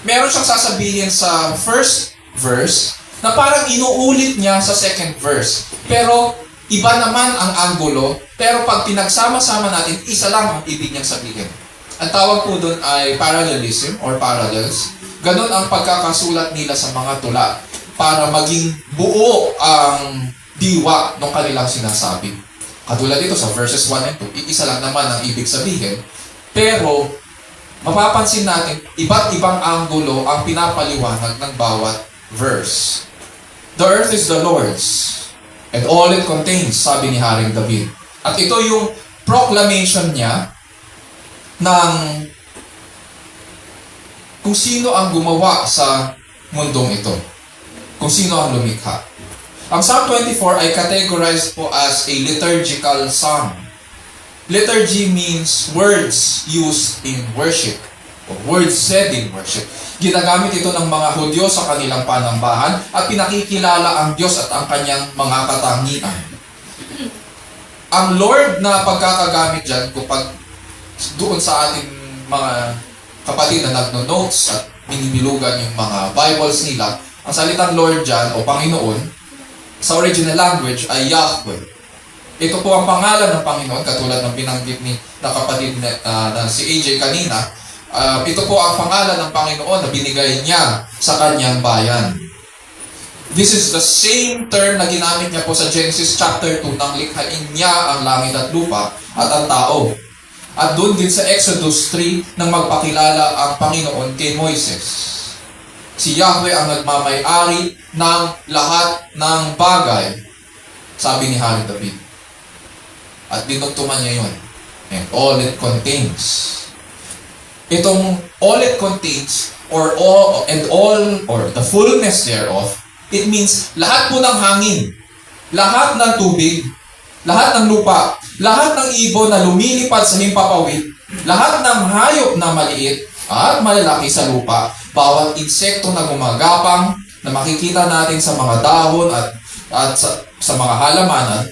Meron siyang sasabihin sa first verse na parang inuulit niya sa second verse. Pero iba naman ang anggulo, pero pag pinagsama-sama natin, isa lang ang ibig niyang sabihin. Ang tawag po doon ay parallelism or parallels. Ganon ang pagkakasulat nila sa mga tula para maging buo ang diwa ng kanilang sinasabi. Katulad dito sa verses 1 and 2, isa lang naman ang ibig sabihin. Pero, mapapansin natin, iba't ibang anggulo ang pinapaliwanag ng bawat verse. The earth is the Lord's and all it contains, sabi ni Haring David. At ito yung proclamation niya ng kung sino ang gumawa sa mundong ito. Kung sino ang lumikha. Ang Psalm 24 ay categorized po as a liturgical psalm. Liturgy means words used in worship. O words said in worship. Ginagamit ito ng mga Hudyo sa kanilang panambahan at pinakikilala ang Diyos at ang kanyang mga katangian. Ang Lord na pagkakagamit dyan, kapag doon sa ating mga kapatid na nagno-notes at binibilugan yung mga Bibles nila, ang salitang Lord dyan o Panginoon sa original language ay Yahweh. Ito po ang pangalan ng Panginoon, katulad ng binanggit ni na kapatid na si AJ kanina. Ito po ang pangalan ng Panginoon na binigay niya sa kanyang bayan. This is the same term na ginamit niya po sa Genesis chapter 2 nang likhain niya ang langit at lupa at ang tao. At doon din sa Exodus 3 nang magpakilala ang Panginoon kay Moises. Si Yahweh ang nagmamay-ari ng lahat ng bagay, sabi ni Hari David. At dinugtungan niya yun. And all it contains. Itong all it contains, or the fullness thereof, it means lahat po ng hangin, lahat ng tubig, lahat ng lupa, lahat ng ibon na lumilipad sa himpapawid, lahat ng hayop na maliit at malalaki sa lupa, bawat insekto na gumagapang na makikita natin sa mga dahon at sa mga halamanan,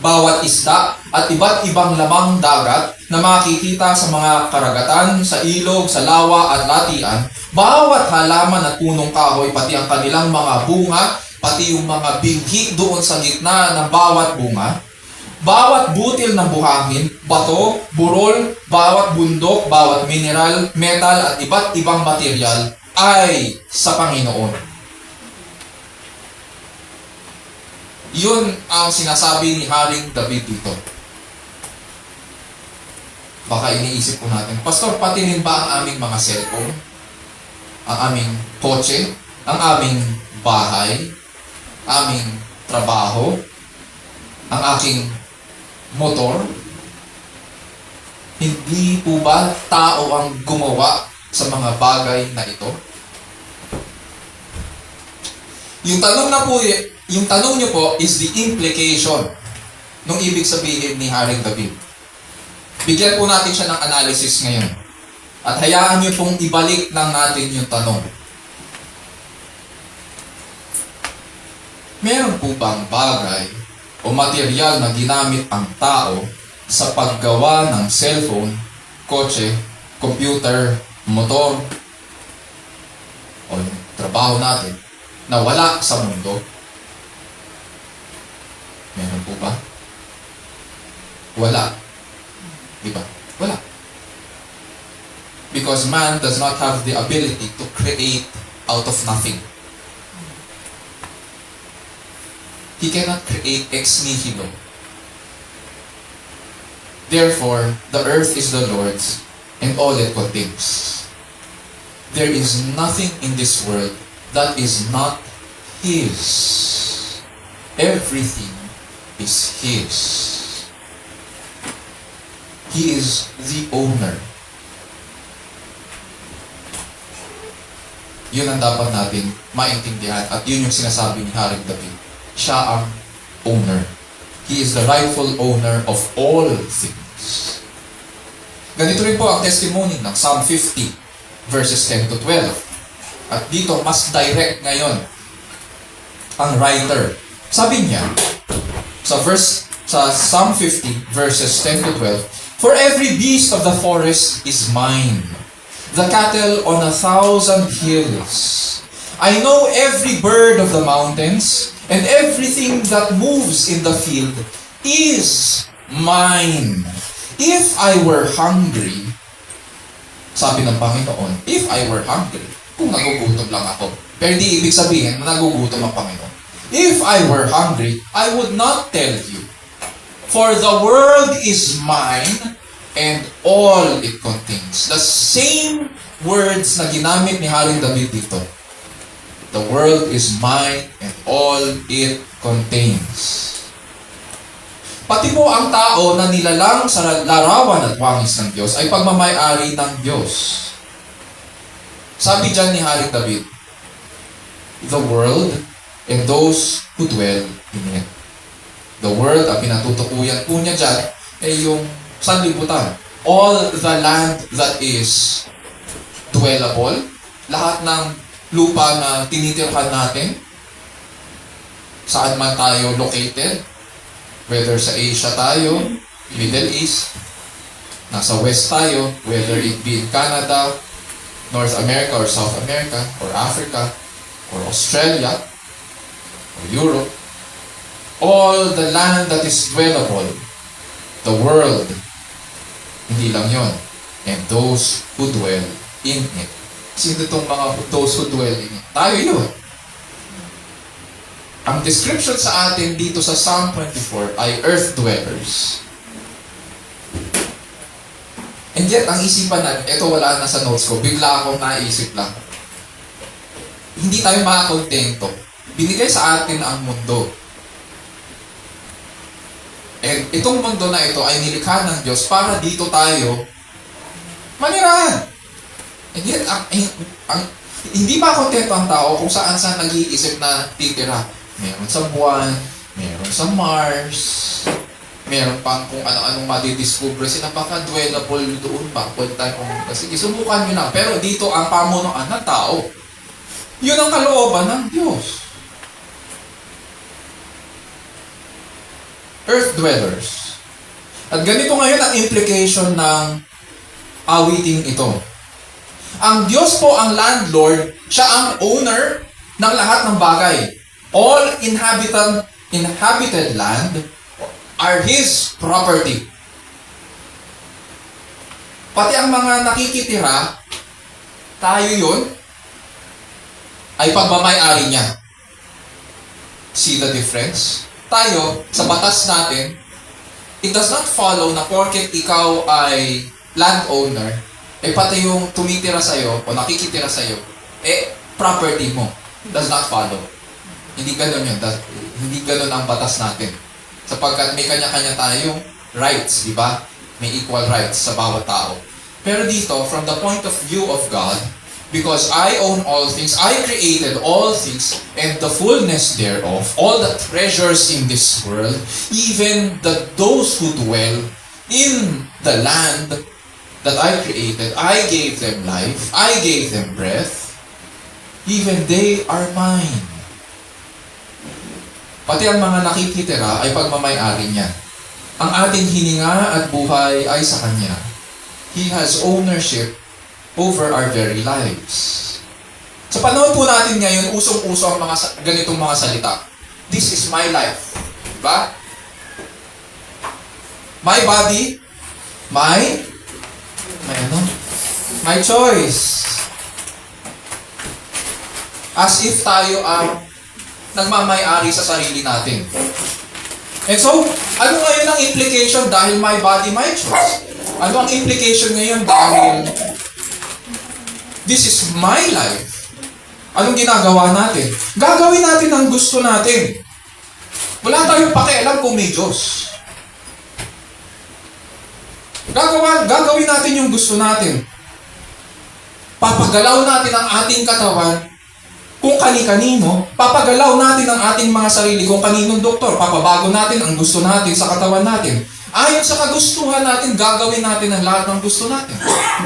bawat isda at iba't ibang lamang dagat na makikita sa mga karagatan, sa ilog, sa lawa at latian, bawat halaman at punong kahoy, pati ang kanilang mga bunga, pati yung mga binhi doon sa gitna ng bawat bunga, bawat butil ng buhangin, bato, burol, bawat bundok, bawat mineral, metal at iba't ibang material ay sa Panginoon. Yun ang sinasabi ni Haring David dito. Baka iniisip ko natin, Pastor, pati rin ba ang aming mga cellphone? Ang aming kotse? Ang aming bahay? Aming trabaho? Ang aking motor? Hindi po ba tao ang gumawa sa mga bagay na ito? Yung tanong niyo po is the implication nung ibig sabihin ni Haring David. Bigyan po natin siya ng analysis ngayon. At hayaan niyo pong ibalik lang natin yung tanong. Meron po bang bagay o material na ginamit ang tao sa paggawa ng cellphone, kotse, computer, motor, o yung trabaho natin na wala sa mundo? Meron po ba? Wala. Diba? Wala. Because man does not have the ability to create out of nothing. He cannot create ex nihilo. Therefore, the earth is the Lord's and all it contains. There is nothing in this world that is not His. Everything is His. He is the owner. Yun ang dapat natin maintindihan at yun yung sinasabi ni Haring David. Siya ang owner. He is the rightful owner of all things. Ganito rin po ang testimony ng Psalm 50 verses 10 to 12. At dito, mas direct ngayon ang writer. Sabi niya, sa Psalm 50 verses 10 to 12, "For every beast of the forest is mine, the cattle on 1,000 hills. I know every bird of the mountains, and everything that moves in the field is mine. If I were hungry," sabi ng Panginoon, if I were hungry, kung nagugutom lang ako. Pero di ibig sabihin na nagugutom ang Panginoon. If I were hungry, I would not tell you. For the world is mine and all it contains. The same words na ginamit ni Haring David dito. The world is mine and all it contains. Pati po ang tao na nilalang sa larawan at wangis ng Diyos ay pagmamay-ari ng Diyos. Sabi dyan ni Haring David, the world and those who dwell in it. The world, ang pinatutukuyan po niya dyan, ay yung sanlibutan. All the land that is dwellable, lahat ng lupa na tinitirhan natin, saan man tayo located, whether sa Asia tayo, Middle East, nasa West tayo, whether it be in Canada, North America or South America, or Africa, or Australia, or Europe, all the land that is dwellable, the world, hindi lang yon. and those who dwell in it. Sino itong mga those who dwell in it? Tayo yun. Ang description sa atin dito sa Psalm 24 ay earth dwellers. And yet, ang isipan natin, ito wala na sa notes ko, bigla akong naisip lang. Hindi tayo makakontento. Binigay sa atin ang mundo. And itong mundo na ito ay nilikha ng Diyos para dito tayo manirahan. And yet, hindi ba kontento ang tao kung saan nag-iisip na titira? Meron sa buwan, meron sa Mars, meron pang kung ano-anong madidiscover. Napaka-dwellable doon pa. Pwede tayo pumunta. Sige, subukan nyo na. Pero dito ang pamunuan ng tao. Yun ang kalooban ng Diyos. Earth dwellers. At ganito ngayon ang implication ng awiting ito. Ang Diyos po ang landlord, siya ang owner ng lahat ng bagay. All inhabited land are His property. Pati ang mga nakikitira, tayo yun, ay pagmamay-ari niya. See the difference? Tayo, sa batas natin, it does not follow na porket ikaw ay landowner, pati yung tumitira sa'yo o nakikitira sa'yo, property mo. Does not follow. Hindi ganun yun. Hindi ganun ang batas natin. Sapagkat may kanya-kanya tayong rights, di ba? May equal rights sa bawat tao. Pero dito, from the point of view of God, because I own all things, I created all things, and the fullness thereof, all the treasures in this world, even those who dwell in the land that I created, I gave them life, I gave them breath, even they are mine. Pati ang mga nakikitira ay pagmamay-ari niya. Ang ating hininga at buhay ay sa Kanya. He has ownership over our very lives. Sa panahon po natin ngayon, usong-uso ang ganitong mga salita. This is my life. Diba? My body, my choice. As if tayo ang nagmamay-ari sa sarili natin. And so, ano ngayon ang implication dahil my body, my choice? Ano ang implication ngayon dahil this is my life? Anong ginagawa natin? Gagawin natin ang gusto natin. Wala tayong pakialam kung may Diyos. Gagawin natin yung gusto natin. Papagalaw natin ang ating katawan kung kani-kanino, papagalaw natin ang ating mga sarili kung kaninong doktor, papabago natin ang gusto natin sa katawan natin. Ayon sa kagustuhan natin, gagawin natin ang lahat ng gusto natin.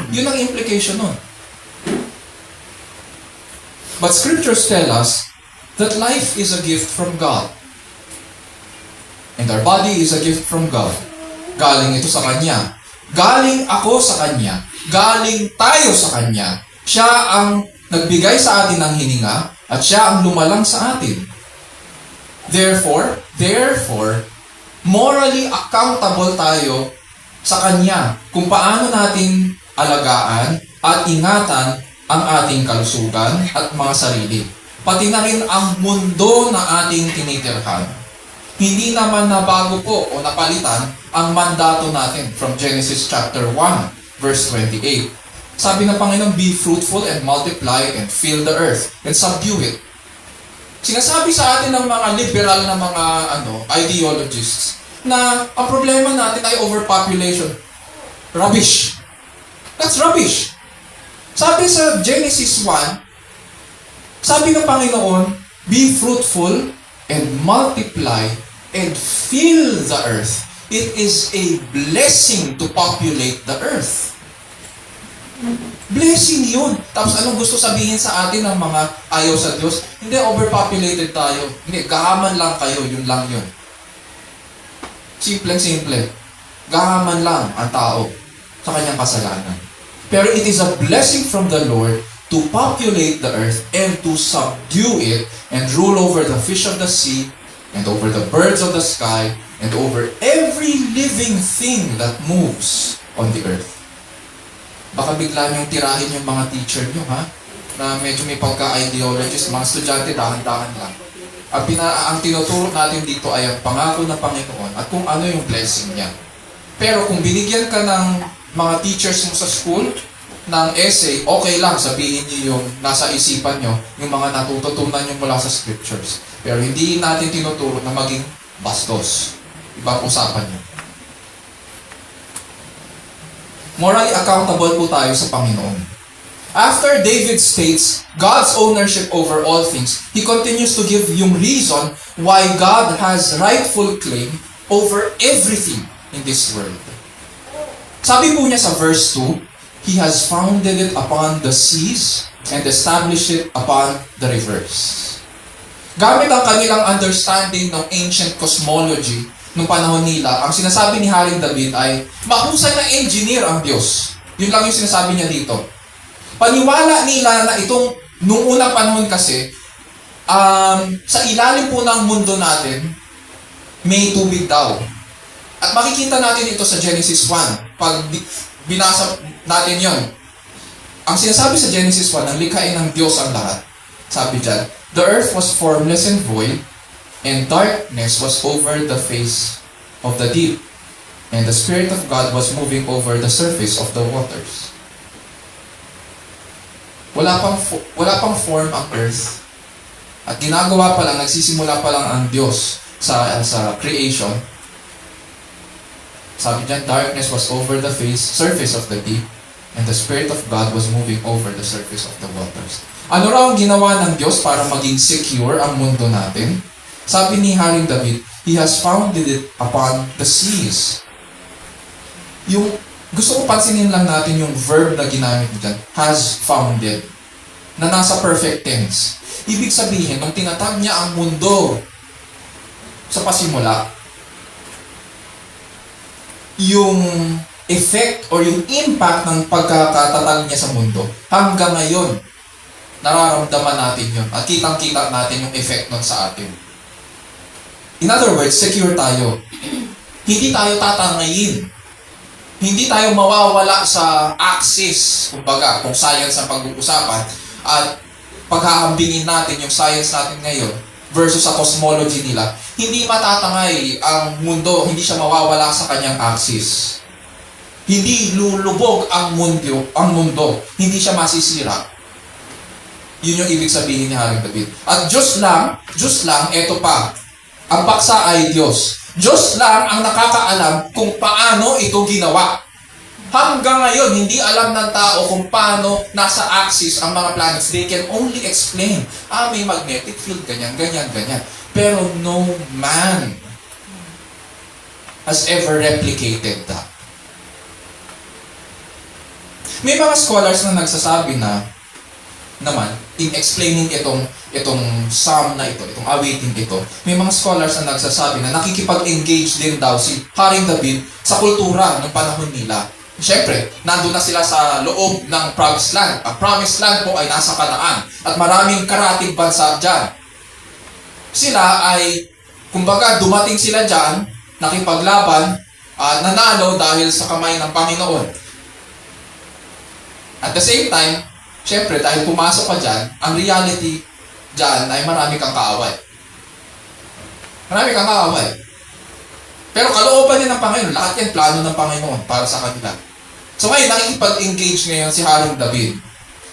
Yun ang implication nun. But scriptures tell us that life is a gift from God. And our body is a gift from God. Galing ito sa Kanya. Galing ako sa Kanya. Galing tayo sa Kanya. Siya ang nagbigay sa atin ng hininga at siya ang lumalang sa atin. Therefore, morally accountable tayo sa Kanya kung paano natin alagaan at ingatan ang ating kalusugan at mga sarili. Pati na rin ang mundo na ating tinitirhan. Hindi naman nabago po o napalitan ang mandato natin from Genesis chapter 1, verse 28. Sabi ng Panginoon, be fruitful and multiply and fill the earth and subdue it. Sinasabi sa atin ng mga liberal na mga ideologists na ang problema natin ay overpopulation. Rubbish. That's rubbish. Sabi sa Genesis 1, sabi ng Panginoon, be fruitful and multiply and fill the earth. It is a blessing to populate the earth. Blessing yun. Tapos anong gusto sabihin sa atin ng mga ayaw sa Diyos? Hindi, overpopulated tayo. Hindi, gahaman lang kayo. Yun lang yun. Simple. Gahaman lang ang tao sa kanyang kasalanan. Pero it is a blessing from the Lord to populate the earth and to subdue it and rule over the fish of the sea and over the birds of the sky and over every living thing that moves on the earth. Baka bigla niyong tirahin yung mga teacher niyo, ha? Na medyo may pagka-ideologies, mga estudyante, dahan-dahan lang. Ang tinuturo natin dito ay ang pangako ng Panginoon at kung ano yung blessing niya. Pero kung binigyan ka ng mga teachers mo sa school ng essay, okay lang, sabihin niyo yung nasa isipan niyo, yung mga natututunan niyo mula sa scriptures. Pero hindi natin tinuturo na maging bastos. Ibang usapan niyo. Morally accountable po tayo sa Panginoon. After David states God's ownership over all things, he continues to give yung reason why God has rightful claim over everything in this world. Sabi po niya sa verse 2, He has founded it upon the seas and established it upon the rivers. Gamit ang kanilang understanding ng ancient cosmology nung panahon nila, ang sinasabi ni Haring David ay, mahusay na engineer ang Diyos. Yun lang yung sinasabi niya dito. Paniwala nila na itong, nung unang panahon kasi, sa ilalim po ng mundo natin, may tubig daw. At makikita natin ito sa Genesis 1. Pag binasa natin yon, ang sinasabi sa Genesis 1, ang likhain ng Diyos ang lahat. Sabi dyan, the earth was formless and void, and darkness was over the face of the deep, and the Spirit of God was moving over the surface of the waters. Wala pang form ang earth. At ginagawa pa lang, nagsisimula pa lang ang Diyos sa creation. Sabi dyan, darkness was over the surface of the deep, and the Spirit of God was moving over the surface of the waters. Ano raw ang ginawa ng Diyos para maging secure ang mundo natin? Sabi ni Haring David, He has founded it upon the seas. Gusto ko pansinin lang natin yung verb na ginamit dyan, has founded, na nasa perfect tense. Ibig sabihin, nung tinatag niya ang mundo sa pasimula, yung effect or yung impact ng pagkakatatag niya sa mundo, hanggang ngayon, nararamdaman natin yun at kitang-kita natin yung effect nun sa atin. In other words, secure tayo. Hindi tayo tatangayin. Hindi tayo mawawala sa axis, kumbaga, kung science ang pag-uusapan, at paghahambingin natin yung science natin ngayon versus sa cosmology nila, hindi matatangay ang mundo, hindi siya mawawala sa kanyang axis. Hindi lulubog ang mundo, hindi siya masisira. Yun yung ibig sabihin ni Haring David. At Diyos lang, eto pa, ang paksa ay Diyos. Diyos lang ang nakakaalam kung paano ito ginawa. Hanggang ngayon, hindi alam ng tao kung paano nasa axis ang mga planets. They can only explain, may magnetic field, ganyan. Pero no man has ever replicated that. May mga scholars na nagsasabi naman, in explaining itong psalm na ito, itong awitin ito, may mga scholars na nagsasabi na nakikipag-engage din daw si Haring David sa kultura ng panahon nila. Siyempre, nandun na sila sa loob ng promised land. Ang promised land po ay nasa Kanaan at maraming karatig bansa dyan. Sila ay, kumbaga, dumating sila dyan, nakipaglaban, nanalo dahil sa kamay ng Panginoon. At the same time, siyempre, dahil pumasok ka dyan, ang reality dyan ay marami kang kaaway. Marami kang kaaway. Pero kalooban din ng Panginoon, lahat yan plano ng Panginoon para sa kanila. So ngayon, nakikipag-engage ngayon si Haring David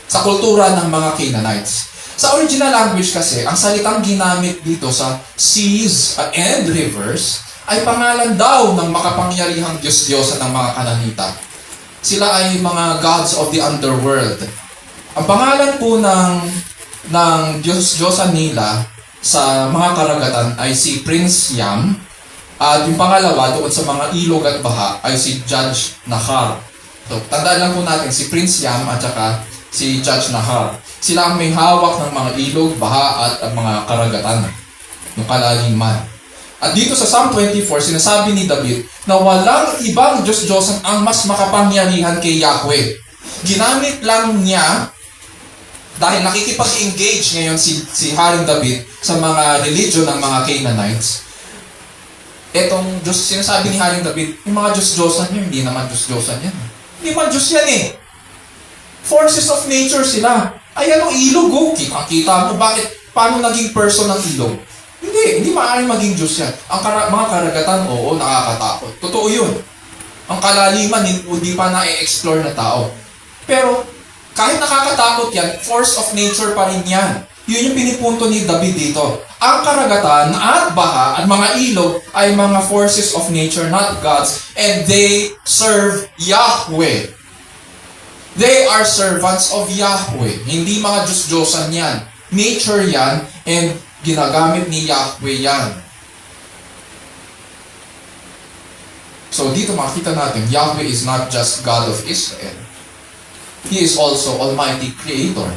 sa kultura ng mga Canaanites. Sa original language kasi, ang salitang ginamit dito sa seas and rivers ay pangalan daw ng makapangyarihang Diyos-Diyosa ng mga Kananita. Sila ay mga gods of the underworld. Ang pangalan po ng Diyos-Diyosa nila sa mga karagatan ay si Prince Yam, at yung pangalawa doon sa mga ilog at baha ay si Judge Nahar. So, tandaan lang po natin, si Prince Yam at saka si Judge Nahar. Sila ang may hawak ng mga ilog, baha at mga karagatan, yung kalaliman. At dito sa Psalm 24, sinasabi ni David na walang ibang Diyos-Diyosan ang mas makapangyarihan kay Yahweh. Ginamit lang niya, dahil nakikipag-engage ngayon si Haring David sa mga religion ng mga Canaanites, etong Diyos, sinasabi ni Haring David, yung mga Diyos-Diyosan niya, hindi naman Diyos-Diyosan yan. Hindi man Diyos yan eh. Forces of nature sila. Ay, ano, ilog, oh. Kita mo, paano naging person ng ilog? Hindi maaaring maging Diyos yan. Ang mga karagatan, oo, nakakatakot. Totoo yun. Ang kalaliman, hindi pa na-explore na tao. Pero, kahit nakakatakot yan, force of nature pa rin yan. Yun yung pinipunto ni David dito. Ang karagatan at baha at mga ilog ay mga forces of nature, not God's, and they serve Yahweh. They are servants of Yahweh. Hindi mga Diyos-Diyosan yan. Nature yan, and ginagamit ni Yahweh yan. So dito makita natin, Yahweh is not just God of Israel. He is also Almighty Creator.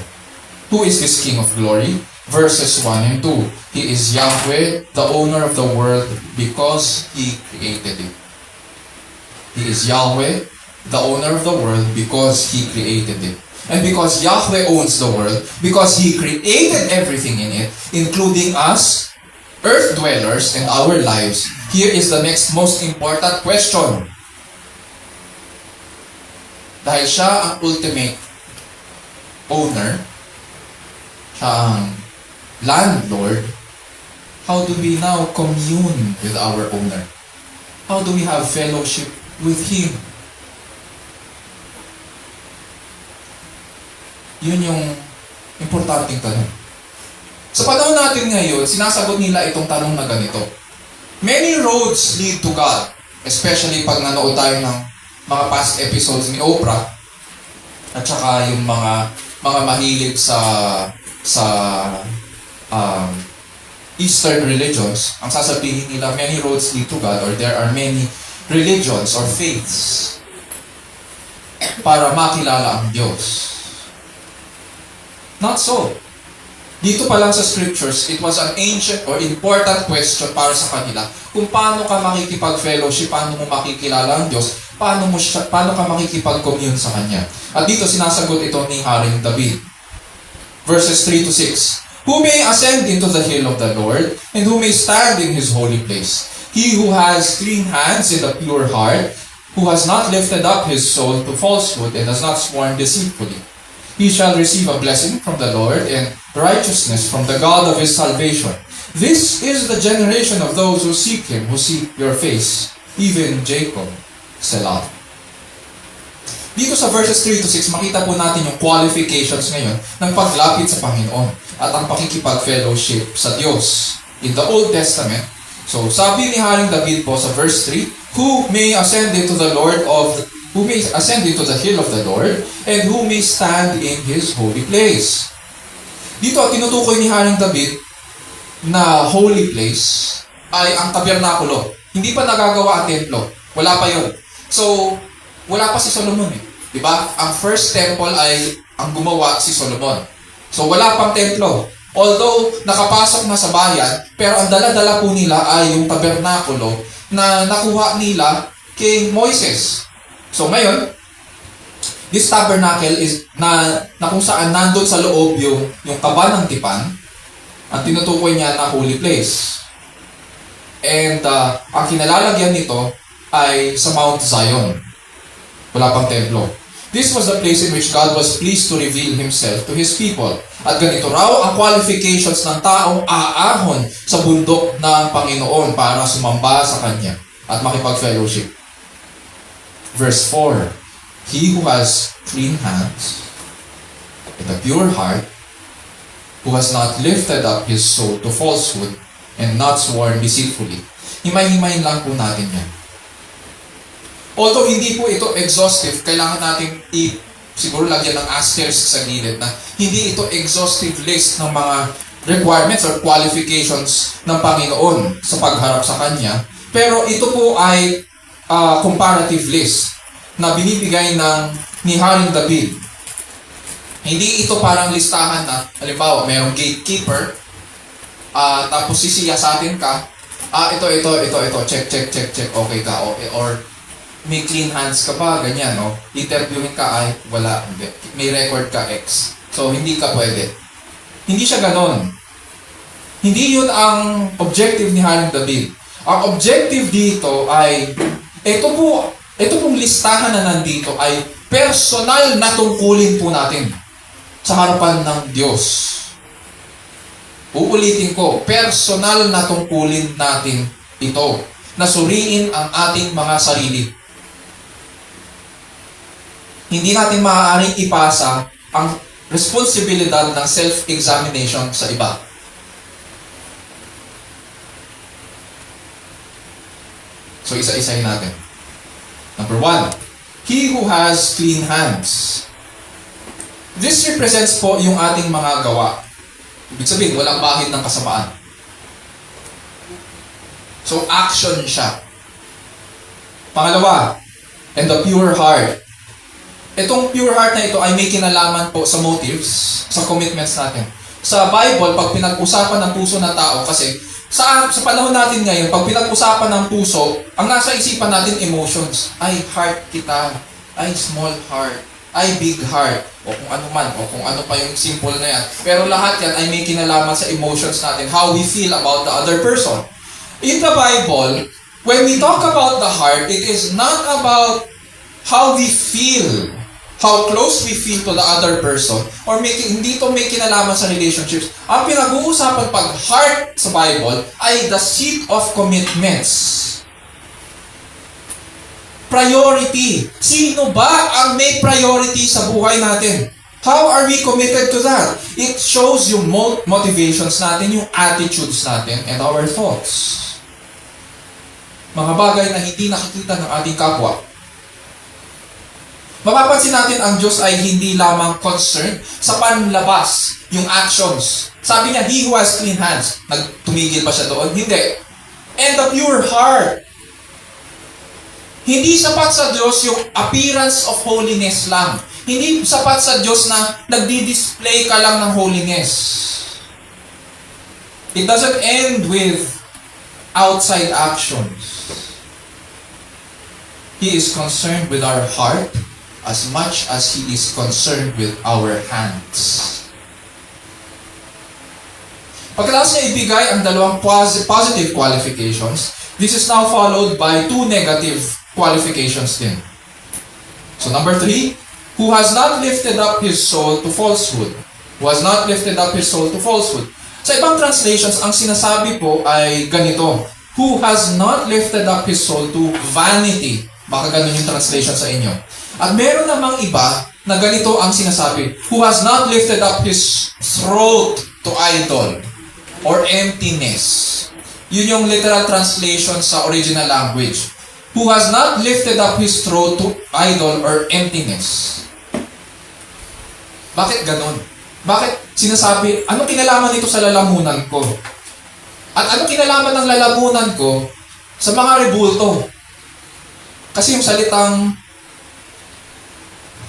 Who is this King of Glory? Verses 1 and 2. He is Yahweh, the owner of the world, because He created it. He is Yahweh, the owner of the world, because He created it. And because Yahweh owns the world, because He created everything in it, including us, earth dwellers, and our lives, here is the next most important question. Dahil siya ang ultimate owner, siya ang landlord, how do we now commune with our owner? How do we have fellowship with Him? Yun yung importanteng tanong. Sa panahon natin ngayon, sinasagot nila itong tanong na ganito. Many roads lead to God. Especially pag nanood tayo ng mga past episodes ni Oprah. At saka yung mga mahilig sa Eastern religions. Ang sasabihin nila, many roads lead to God, or there are many religions or faiths para makilala ang Diyos. Not so. Dito pa lang sa scriptures, it was an ancient or important question para sa kanila. Kung paano ka makikipag-fellowship, paano mo makikilala ang Diyos, paano ka makikipag-commune sa Kanya. At dito sinasagot ito ni Haring David. Verses 3 to 6. Who may ascend into the hill of the Lord, and who may stand in His holy place? He who has clean hands and a pure heart, who has not lifted up his soul to falsehood and has not sworn deceitfully. He shall receive a blessing from the Lord and righteousness from the God of his salvation. This is the generation of those who seek Him, who seek your face, even Jacob, Selah. Dito sa verses 3 to 6, makita po natin yung qualifications ngayon ng paglapit sa Panginoon at ang pakikipag-fellowship sa Diyos. In the Old Testament, so sabi ni Haring David po sa verse 3, who may ascend into the hill of the Lord, and who may stand in His holy place. Dito, tinutukoy ni Haring David na holy place ay ang tabernakulo. Hindi pa nagagawa ang templo. Wala pa yun. So, wala pa si Solomon eh. Diba? Ang first temple ay ang gumawa si Solomon. So, wala pang templo. Although, nakapasok na sa bayan, pero ang dala-dala po nila ay yung tabernakulo na nakuha nila kay Moises. So ngayon, this tabernacle is na kung saan nandun sa loob yung kaba ng tipan, ang tinutukoy niya na holy place. And ang kinalalagyan nito ay sa Mount Zion. Wala pang templo. This was the place in which God was pleased to reveal Himself to His people. At ganito raw ang qualifications ng taong aahon sa bundok ng Panginoon para sumamba sa Kanya at makipag-fellowship. Verse 4, He who has clean hands and a pure heart, who has not lifted up his soul to falsehood and not sworn deceitfully. Himay-himayin lang po natin yan. Although hindi po ito exhaustive, kailangan natin siguro lagyan ng asterisk sa gilid na hindi ito exhaustive list ng mga requirements or qualifications ng Panginoon sa pagharap sa Kanya. Pero ito po ay comparative list na binibigay ni Haring David. Hindi ito parang listahan na, halimbawa, mayroong gatekeeper, tapos sisiyasatin ka, ito, check, okay ka, okay, or may clean hands ka ba, ganyan, no? Interviewin ka, ay, wala, may record ka, X. So, hindi ka pwede. Hindi siya ganon. Hindi yun ang objective ni Haring David. Ang objective dito ay, ito po ito pong listahan na nandito ay personal na tungkulin po natin sa harapan ng Diyos. Uulitin ko, personal na tungkulin natin ito, na suriin ang ating mga sarili. Hindi natin maaaring ipasa ang responsibilidad ng self-examination sa iba. So, isa-isahin natin. Number 1, he who has clean hands. This represents po yung ating mga gawa. Ibig sabihin, walang bahid ng kasamaan. So, action siya. Pangalawa, and the pure heart. Itong pure heart na ito ay may kinalaman po sa motives, sa commitments natin. Sa Bible, pag pinag-usapan ng puso ng tao, kasi sa panahon natin ngayon, pag pinag-usapan ng puso, ang nasa isipan natin emotions. Ay, heart kita. Ay, small heart. Ay, big heart. O kung ano man. O kung ano pa yung simple na yan. Pero lahat yan ay may kinalaman sa emotions natin. How we feel about the other person. In the Bible, when we talk about the heart, it is not about how we feel, how close we feel to the other person, or hindi ito may kinalaman sa relationships. Ang pinag-uusapan pag heart sa Bible ay the seat of commitments. Priority. Sino ba ang may priority sa buhay natin? How are we committed to that? It shows yung motivations natin, yung attitudes natin, and our thoughts. Mga bagay na hindi nakikita ng ating kapwa. Mapapansin natin ang Diyos ay hindi lamang concerned sa panlabas, yung actions. Sabi niya, he who has clean hands. Nagtumigil ba siya doon? Hindi. And the pure heart. Hindi sapat sa Diyos yung appearance of holiness lang. Hindi sapat sa Diyos na nagdi-display ka lang ng holiness. It doesn't end with outside actions. He is concerned with our heart as much as He is concerned with our hands. Pagkatapos niya ibigay ang dalawang positive qualifications, this is now followed by 2 negative qualifications din. So number 3, who has not lifted up his soul to falsehood. Who has not lifted up his soul to falsehood. Sa ibang translations, ang sinasabi po ay ganito, who has not lifted up his soul to vanity. Baka ganun yung translation sa inyo. At meron namang iba na ganito ang sinasabi, who has not lifted up his throat to idol or emptiness. Yun yung literal translation sa original language. Who has not lifted up his throat to idol or emptiness. Bakit ganun? Bakit sinasabi, anong kinalaman nito sa lalamunan ko? At anong kinalaman ng lalamunan ko sa mga rebulto? Kasi yung salitang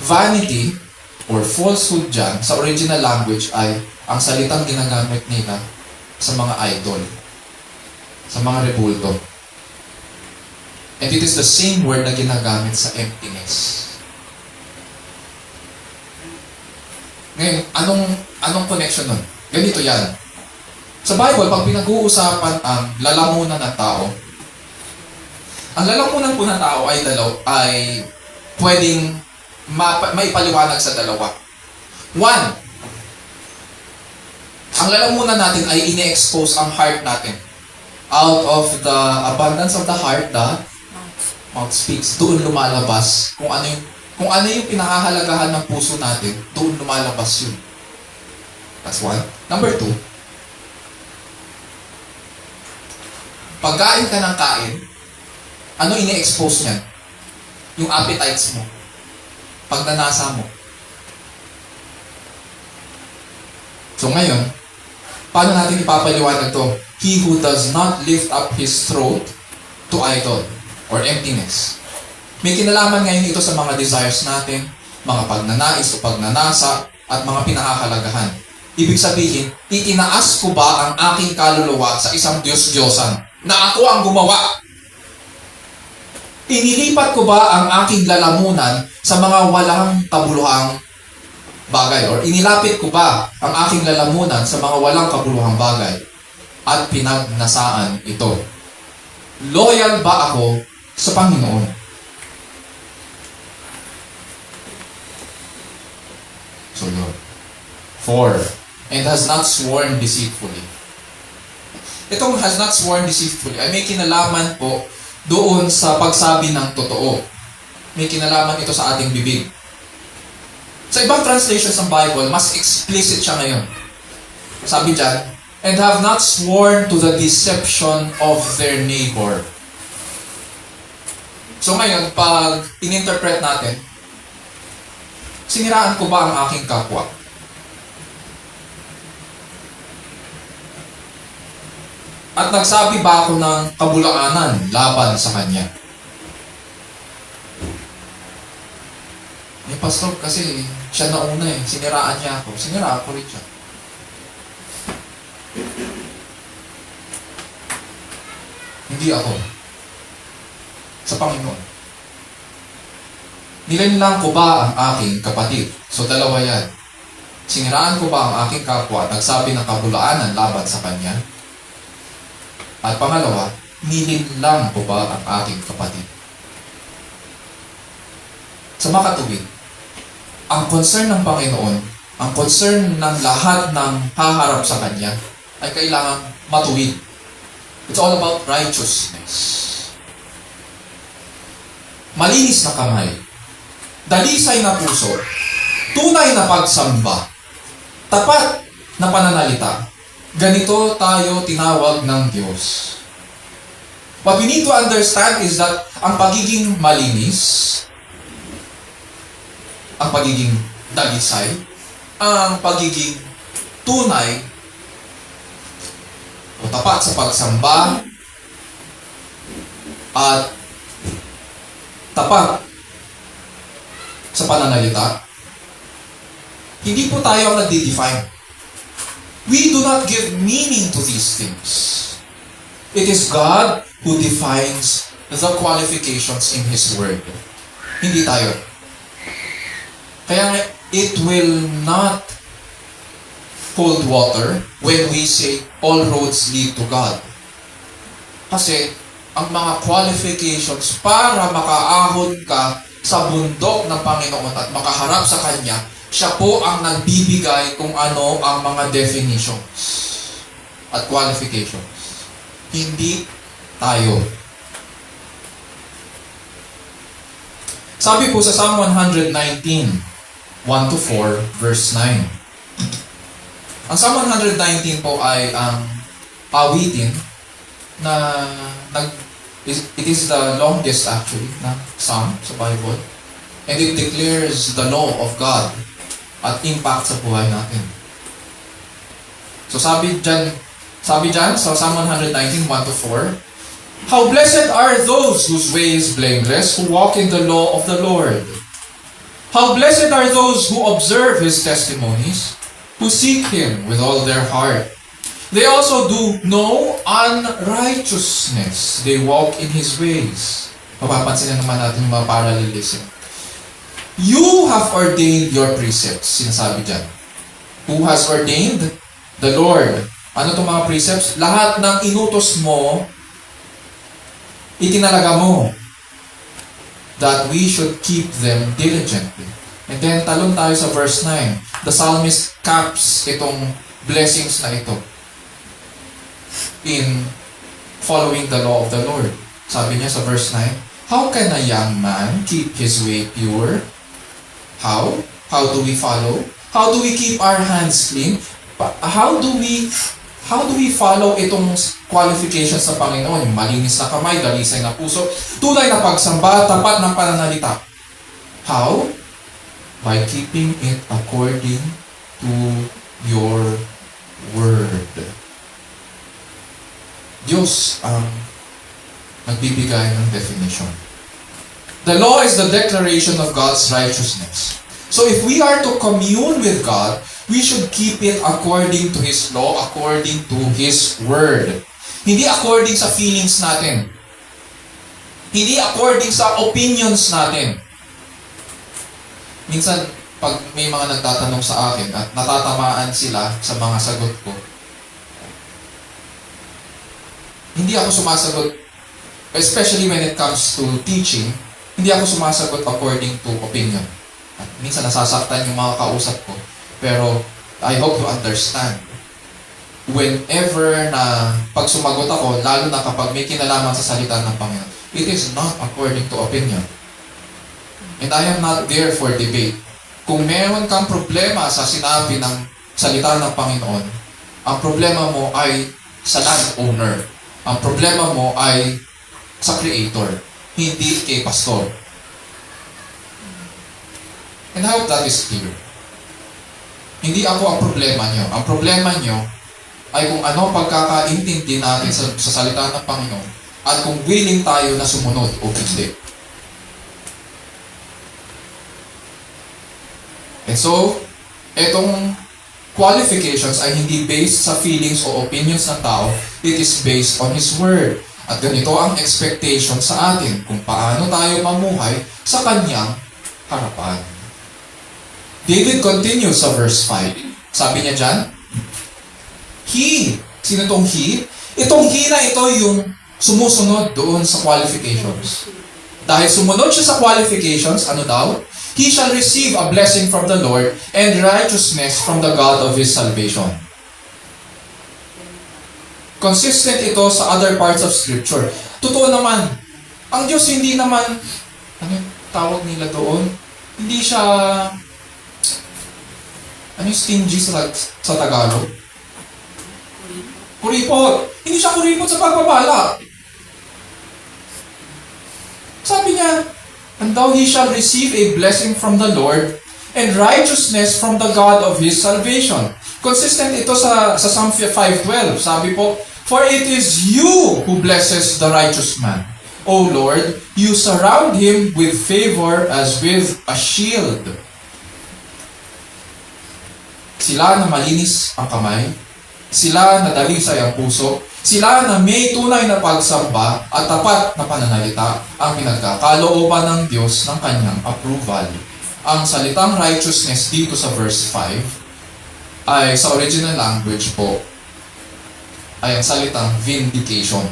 vanity or falsehood dyan sa original language ay ang salitang ginagamit nila sa mga idol, sa mga rebulto. And it is the same word na ginagamit sa emptiness. Ngayon, anong connection nun? Ganito yan. Sa Bible, pag pinag-uusapan ang lalamunan ng tao, ang lalamunan po ng tao ay pwedeng maipaliwanag sa dalawa. 1, ang lalamunan natin ay ine-expose ang heart natin. Out of the abundance of the heart, the mouth speaks. Doon lumalabas kung ano yung pinahahalagahan ng puso natin, doon lumalabas yun. That's 1. Number 2, pagkain ka ng kain, ano ini-expose niyan? Yung appetites mo. Pagnanasa mo. So ngayon, paano natin ipapaliwanag to? He who does not lift up his throat to idol or emptiness. May kinalaman ngayon ito sa mga desires natin, mga pagnanais o pagnanasa, at mga pinahahalagahan. Ibig sabihin, itinaas ko ba ang aking kaluluwa sa isang Diyos-Diyosan na ako ang gumawa? Inilipat ko ba ang aking lalamunan sa mga walang kabuluhang bagay? Or inilapit ko ba ang aking lalamunan sa mga walang kabuluhang bagay? At pinagnasaan ito. Loyal ba ako sa Panginoon? 4. And has not sworn deceitfully. Itong has not sworn deceitfully ay may kinalaman po doon sa pagsabi ng totoo. May kinalaman ito sa ating bibig. Sa ibang translations ng Bible, mas explicit siya ngayon. Sabi dyan, and have not sworn to the deception of their neighbor. So ngayon, pag in-interpret natin, siniraan ko ba ang aking kapwa? At nagsabi ba ako ng kabulaanan laban sa kanya? May pastor kasi siya nauna eh. Siniraan niya ako. Siniraan ko rin siya. Hindi ako. Sa Panginoon. Nilinlang ko ba ang aking kapatid? So dalawa yan. Siniraan ko ba ang aking kapwa at nagsabi ng kabulaanan laban sa kanya? At pangalawa, nilinlang ko ba ang aking kapatid? Sa makatuwid, ang concern ng Panginoon, ang concern ng lahat ng haharap sa Kanya, ay kailangang matuwid. It's all about righteousness. Malinis na kamay, dalisay na puso, tunay na pagsamba, tapat na pananalita. Ganito tayo tinawag ng Diyos. What we need to understand is that ang pagiging malinis, ang pagiging dalisay, ang pagiging tunay o tapat sa pagsamba at tapat sa pananalita, hindi po tayo ang nagde-define. We do not give meaning to these things. It is God who defines the qualifications in His Word. Hindi tayo. Kaya it will not hold water when we say all roads lead to God. Kasi ang mga qualifications para makaahon ka sa bundok ng Panginoon at makaharap sa Kanya, siya po ang nagbibigay kung ano ang mga definitions at qualifications. Hindi tayo. Sabi po sa Psalm 119, 1-4, verse 9. Ang Psalm 119 po ay ang awitin na it is the longest actually na psalm sa Bible. And it declares the law of God at impact sa buhay natin. So sabi dyan sa Psalm 119, 1-4, how blessed are those whose way is blameless, who walk in the law of the Lord. How blessed are those who observe His testimonies, who seek Him with all their heart. They also do no unrighteousness. They walk in His ways. Mapapansin na naman natin yung mga parallelism. You have ordained your precepts, sinasabi dyan. Who has ordained? The Lord. Ano itong mga precepts? Lahat ng inutos mo, itinalaga mo that we should keep them diligently. And then, talon tayo sa verse 9. The psalmist caps itong blessings na ito in following the law of the Lord. Sabi niya sa verse 9, how can a young man keep his way pure? How? How do we follow? How do we keep our hands clean? How do we follow itong qualifications sa Panginoon? Yung malinis na kamay, dalisay na puso, tunay na pagsamba, tapat ng pananalita. How? By keeping it according to your word. Diyos ang nagbibigay ng definition. The law is the declaration of God's righteousness. So if we are to commune with God, we should keep it according to His law, according to His word. Hindi according sa feelings natin. Hindi according sa opinions natin. Minsan, pag may mga nagtatanong sa akin at natatamaan sila sa mga sagot ko, hindi ako sumasagot, especially when it comes to teaching, hindi ako sumasagot according to opinion. At minsan nasasaktan yung mga kausap ko. Pero I hope you understand. Whenever na pag sumagot ako, lalo na kapag may kinalaman sa salita ng Panginoon, it is not according to opinion. And I am not there for debate. Kung meron kang problema sa sinabi ng salita ng Panginoon, ang problema mo ay sa landowner. Ang problema mo ay sa creator, hindi kay pastor. And I hope that is clear. Hindi ako ang problema nyo. Ang problema nyo ay kung ano pagkakaintindi natin sa salita ng Panginoon at kung willing tayo na sumunod o hindi. And so, etong qualifications ay hindi based sa feelings o opinions ng tao. It is based on His Word. At ganito ang expectation sa atin kung paano tayo mamuhay sa Kanyang harapan. David continues sa verse 5. Sabi niya dyan, He. Sino itong He? Itong He na ito yung sumusunod doon sa qualifications. Dahil sumunod siya sa qualifications, ano daw? He shall receive a blessing from the Lord and righteousness from the God of his salvation. Consistent ito sa other parts of Scripture. Totoo naman, ang Diyos hindi naman, ano yung tawag nila doon? Hindi siya, ano yung stingy sa Tagalog? Kuripot. Hindi siya kuripot sa pagbabala. Sabi niya, and thou he shall receive a blessing from the Lord and righteousness from the God of his salvation. Consistent ito sa Psalm 5:12. Sabi po, for it is you who blesses the righteous man. O Lord, you surround him with favor as with a shield. Sila na malinis ang kamay, sila na dalisay ang puso, sila na may tunay na pagsamba at tapat na pananalita ang pinagkakalooban ng Diyos ng kanyang approval. Ang salitang righteousness dito sa verse 5 ay sa original language po ay ang salitang vindication.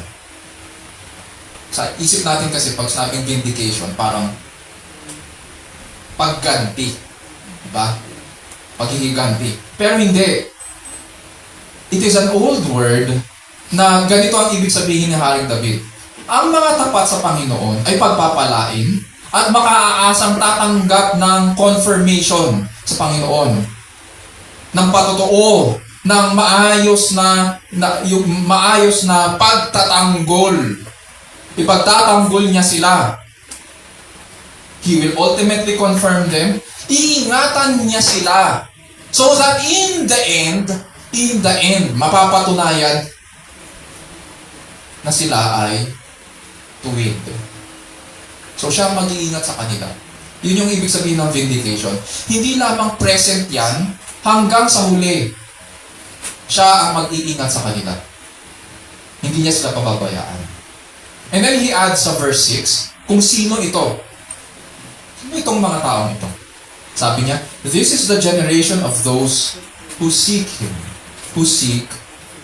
Sa isip natin kasi pag sinabing vindication, parang pagganti. Diba? Paghihiganti. Pero hindi. It is an old word na ganito ang ibig sabihin ni Haring David. Ang mga tapat sa Panginoon ay pagpapalain at makaaasang tatanggap ng confirmation sa Panginoon. Ng patotoo, ng maayos na pagtatanggol. Ipagtatanggol niya sila. He will ultimately confirm them. Iingatan niya sila. So that in the end, mapapatunayan na sila ay tuwid. So siya mag-iingat sa kanila. Yun yung ibig sabihin ng vindication. Hindi lamang present yan, hanggang sa huli. Siya ang mag-iingat sa kanila. Hindi niya sila pababayaan. And then he adds sa verse 6, kung sino ito. Sino itong mga taong ito? Sabi niya, this is the generation of those who seek Him, who seek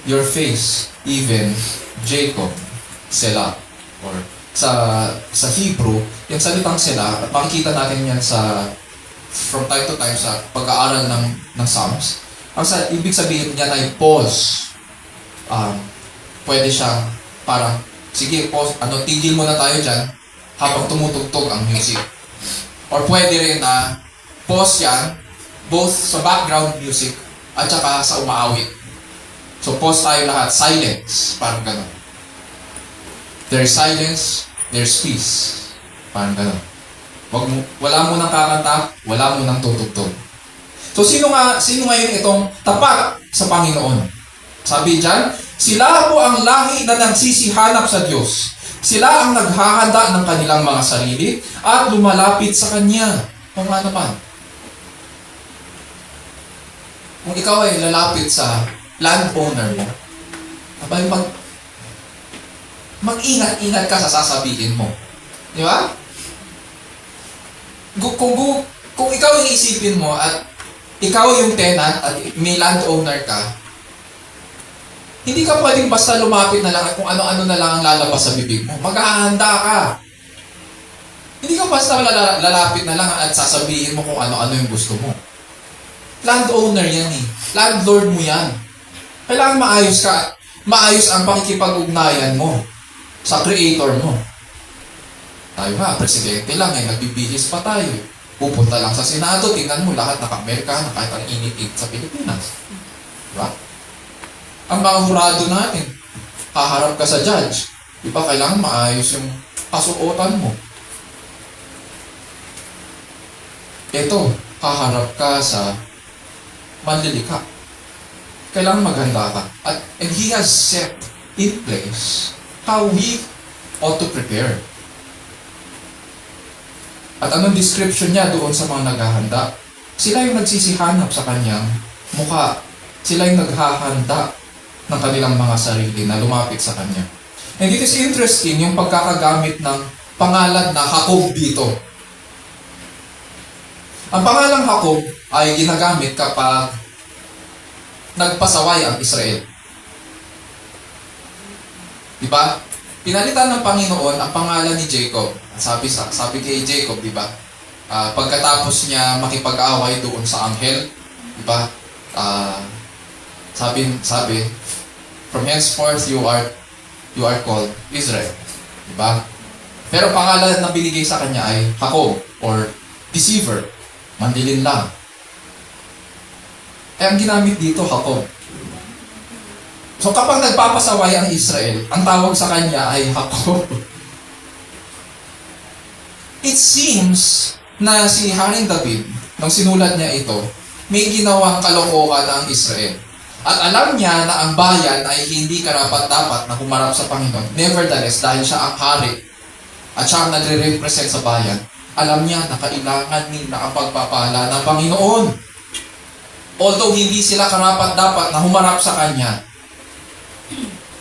your face, even Jacob, Selah. Or sa Hebrew, yung salitang Selah, at makikita natin yan from time to time sa pag-aaral ng Psalms. Ang ibig sabihin niya ay pause. Pwede siyang parang, sige, pause, tigil muna tayo dyan habang tumutugtog ang music. Or pwede rin na pause yan, both sa background music at saka sa umaawit. So pause tayo lahat, silence, parang gano'n. There's silence, there's peace. Parang gano'n. Wala mo nang kakanta, wala mo nang tutugtog. So sino ngayon itong tapat sa Panginoon? Sabi dyan, sila po ang lahi na nagsisihanap sa Diyos. Sila ang naghahanda ng kanilang mga sarili at lumalapit sa Kanya. O nga naman. Kung ikaw ay lalapit sa landowner mo, abay mag-ingat-ingat ka sa sasabihin mo. Di ba? Kung ikaw yung isipin mo at ikaw yung tenant at may landowner ka, hindi ka pwedeng basta lumapit na lang at kung ano-ano na lang ang lalabas sa bibig mo. Maghahanda ka. Hindi ka basta lalapit na lang at sasabihin mo kung ano-ano yung gusto mo. Landowner yan eh. Landlord mo yan. Kailangan maayos ka. Maayos ang pakikipag-ugnayan mo sa creator mo. Tayo nga, presidente lang eh, nagbibihis pa tayo. Pupunta lang sa Senado, tingnan mo lahat naka-Amerikano kahit ang init-init sa Pilipinas. Diba? Ang mga hurado natin, haharap ka sa judge. Diba, kailangan maayos yung kasuotan mo. Ito, haharap ka sa manlilikha. Kailangan maghanda ka. And He has set in place how we ought to prepare. At anong description niya doon sa mga naghahanda? Sila yung nagsisihanap sa kanyang mukha. Sila yung naghahanda ng kanilang mga sarili na lumapit sa kanya. And it is interesting yung pagkakagamit ng pangalan na Jacob dito. Ang pangalang Jacob ay ginagamit kapag nagpasaway ang Israel. Diba? Pinalitan ng Panginoon ang pangalan ni Jacob. Sabi kay Jacob, diba? Pagkatapos niya makipag-away doon sa anghel, diba? Sabi, from henceforth you are called Israel. Diba? Pero pangalan na binigay sa kanya ay Jacob or deceiver. Mandilin lang. Ang ginamit dito, Jacob. So kapag nagpapasaway ang Israel, ang tawag sa kanya ay Jacob. It seems na si Haring David, nung sinulat niya ito, may ginawang kalokohan ang Israel. At alam niya na ang bayan ay hindi karapat-dapat na humarap sa Panginoon. Nevertheless, dahil siya ang hari at siya ang nagre-represent sa bayan, alam niya na kailangan nila ang pagpapala ng Panginoon. Although hindi sila karapat-dapat na humarap sa Kanya.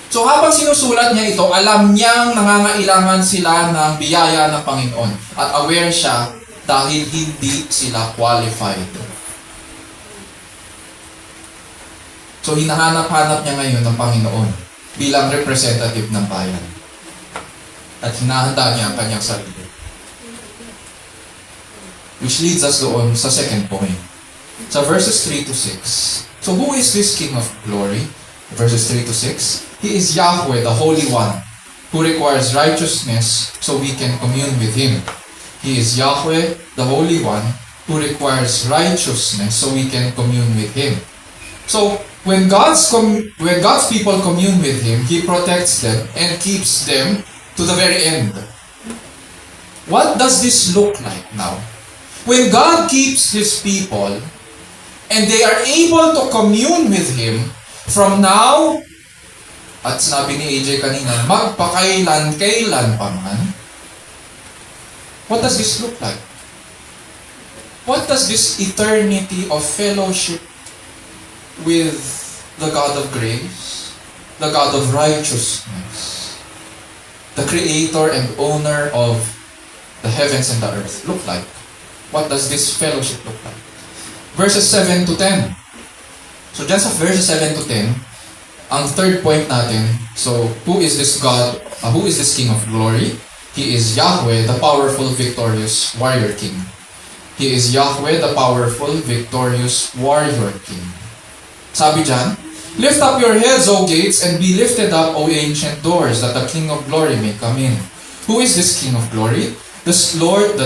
So habang sinusulat niya ito, alam niyang nangangailangan sila ng biyaya ng Panginoon. At aware siya dahil hindi sila qualified. So hinahanap-hanap niya ngayon ng Panginoon bilang representative ng bayan. At hinahanda niya ang kanyang sarili. Which leads us doon sa second point. Sa verses 3 to 6. So who is this King of Glory? Verses 3 to 6. He is Yahweh, the Holy One, who requires righteousness so we can commune with Him. He is Yahweh, the Holy One, who requires righteousness so we can commune with Him. So, when God's people commune with Him, He protects them and keeps them to the very end. What does this look like now? When God keeps His people and they are able to commune with Him from now, at sinabi ni AJ kanina, magpakailan-kailan pa man, what does this look like? What does this eternity of fellowship with the God of grace, the God of righteousness, the creator and owner of the heavens and the earth look like? What does this fellowship look like? Verses 7 to 10. So, dyan sa verses 7 to 10, ang third point natin, so, who is this God? Who is this King of Glory? He is Yahweh, the powerful, victorious warrior King. He is Yahweh, the powerful, victorious warrior King. Sabi dyan, lift up your heads, O gates, and be lifted up, O ancient doors, that the King of Glory may come in. Who is this King of Glory? The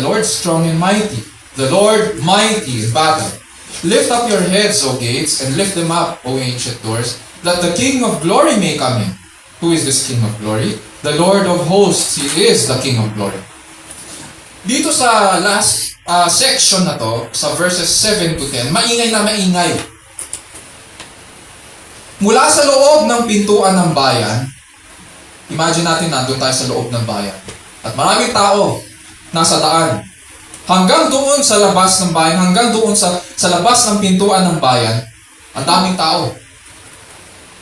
Lord strong and mighty, the Lord mighty in battle. Lift up your heads, O gates, and lift them up, O ancient doors, that the King of Glory may come in. Who is this King of Glory? The Lord of hosts, He is the King of Glory. Dito sa last section na to, sa verses 7 to 10, maingay na maingay. Mula sa loob ng pintuan ng bayan, imagine natin nandun tayo sa loob ng bayan. At maraming tao nasa daan. Hanggang doon sa labas ng bayan, hanggang doon sa labas ng pintuan ng bayan, ang daming tao.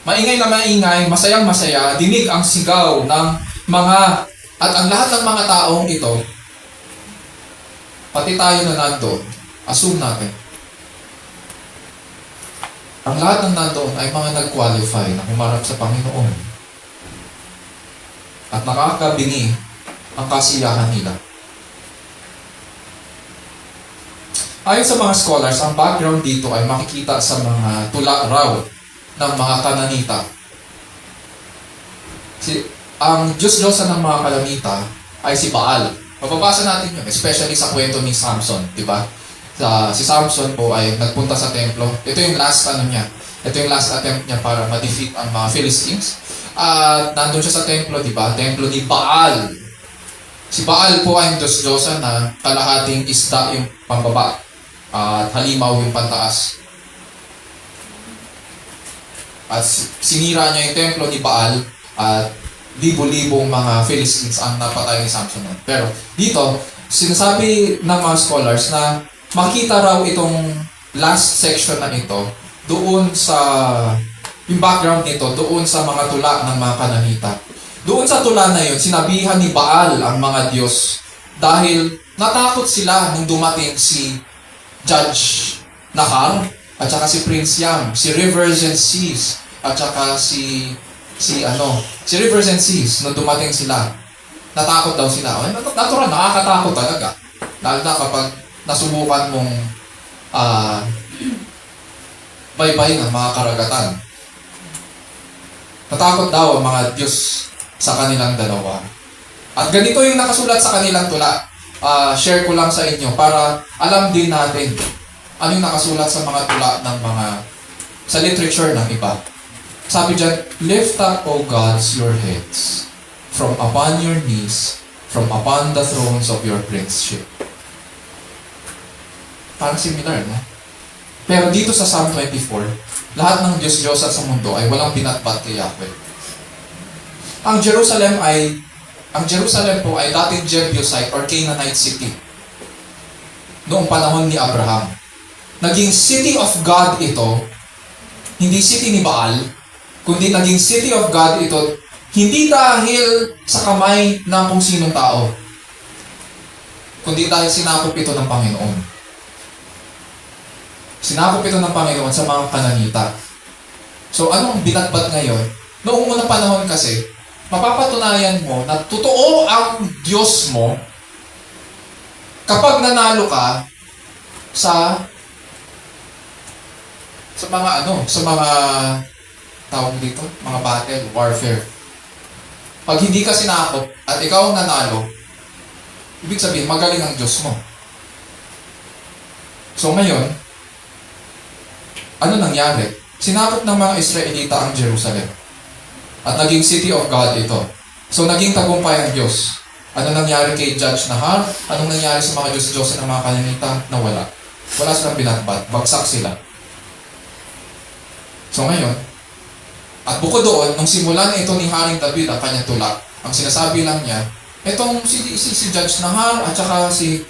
Maingay na maingay, masayang masaya, dinig ang sigaw ng mga, at ang lahat ng mga taong ito, pati tayo na nandoon, assume natin, ang lahat ng nandoon ay mga nag-qualify na humarap sa Panginoon. At nakakabingi ang kasiyahan nila. Ayon sa mga scholars, ang background dito ay makikita sa mga tula raw ng mga Kananita. Ang Diyos-Diyosan ng mga Kananita ay si Baal. Mababasa natin yun, especially sa kwento ni Samson, di ba? Si Samson po ay nagpunta sa templo. Ito yung last niya. Ito yung last attempt niya para ma-defeat ang mga Philistines. At nandun siya sa templo, di ba? Templo ni Baal. Si Baal po ay yung Diyos-Diyosan na kalahating isda yung pambaba at halimaw yung pantaas. At sinira niya yung templo ni Baal at libo-libong mga Philistines ang napatay ni Samson. Pero dito, sinasabi ng mga scholars na makita raw itong last section na ito doon sa yung background nito, doon sa mga tula ng mga Kananita. Doon sa tula na yun, sinabihan ni Baal ang mga Diyos dahil natakot sila nung dumating si Judge Nahar at saka si Prince Yam, si Rivers and Seas at saka si Rivers and Seas nung dumating sila. Natakot daw sila. Ay, natural, nakakatakot talaga. Lalo na kapag nasubukan mong baybayin ang mga karagatan. Natakot daw ang mga Diyos sa kanilang dalawa. At ganito yung nakasulat sa kanilang tula. Share ko lang sa inyo para alam din natin ano yung nakasulat sa mga tula ng sa literature ng iba. Sabi dyan, lift up, O gods, your heads from upon your knees, from upon the thrones of your princeship. Parang similar, no? Pero dito sa Psalm 24, lahat ng Diyos-Diyosan sa mundo ay walang binatbat kay Yahweh. Ang Jerusalem po ay dating Jebusite or Canaanite city. Noong panahon ni Abraham. Naging city of God ito, hindi city ni Baal, kundi naging city of God ito, hindi dahil sa kamay ng kung sinong tao, kundi dahil sinakop ito ng Panginoon. Sinakop ito ng Panginoon sa mga Kananita. So, anong binatbat ngayon? Noong unang panahon kasi, mapapatunayan mo na totoo ang Diyos mo kapag nanalo ka sa mga tawag dito, mga battle, warfare. Pag hindi ka sinakop at ikaw ang nanalo, ibig sabihin, magaling ang Diyos mo. So ngayon, ano nangyari? Sinakop ng mga Israelita ang Jerusalem. At naging city of God ito. So naging tagumpay ang Diyos. Ano nangyari kay Judge Nahar? Anong nangyari sa mga Diyos-Diyosan ng mga Kananita? Nawala. Wala silang binatbat. Bagsak sila. So ngayon, at bukod doon, nung simulan ito ni Haring David ang kanyang tula, ang sinasabi lang niya, itong si Judge Nahar at saka si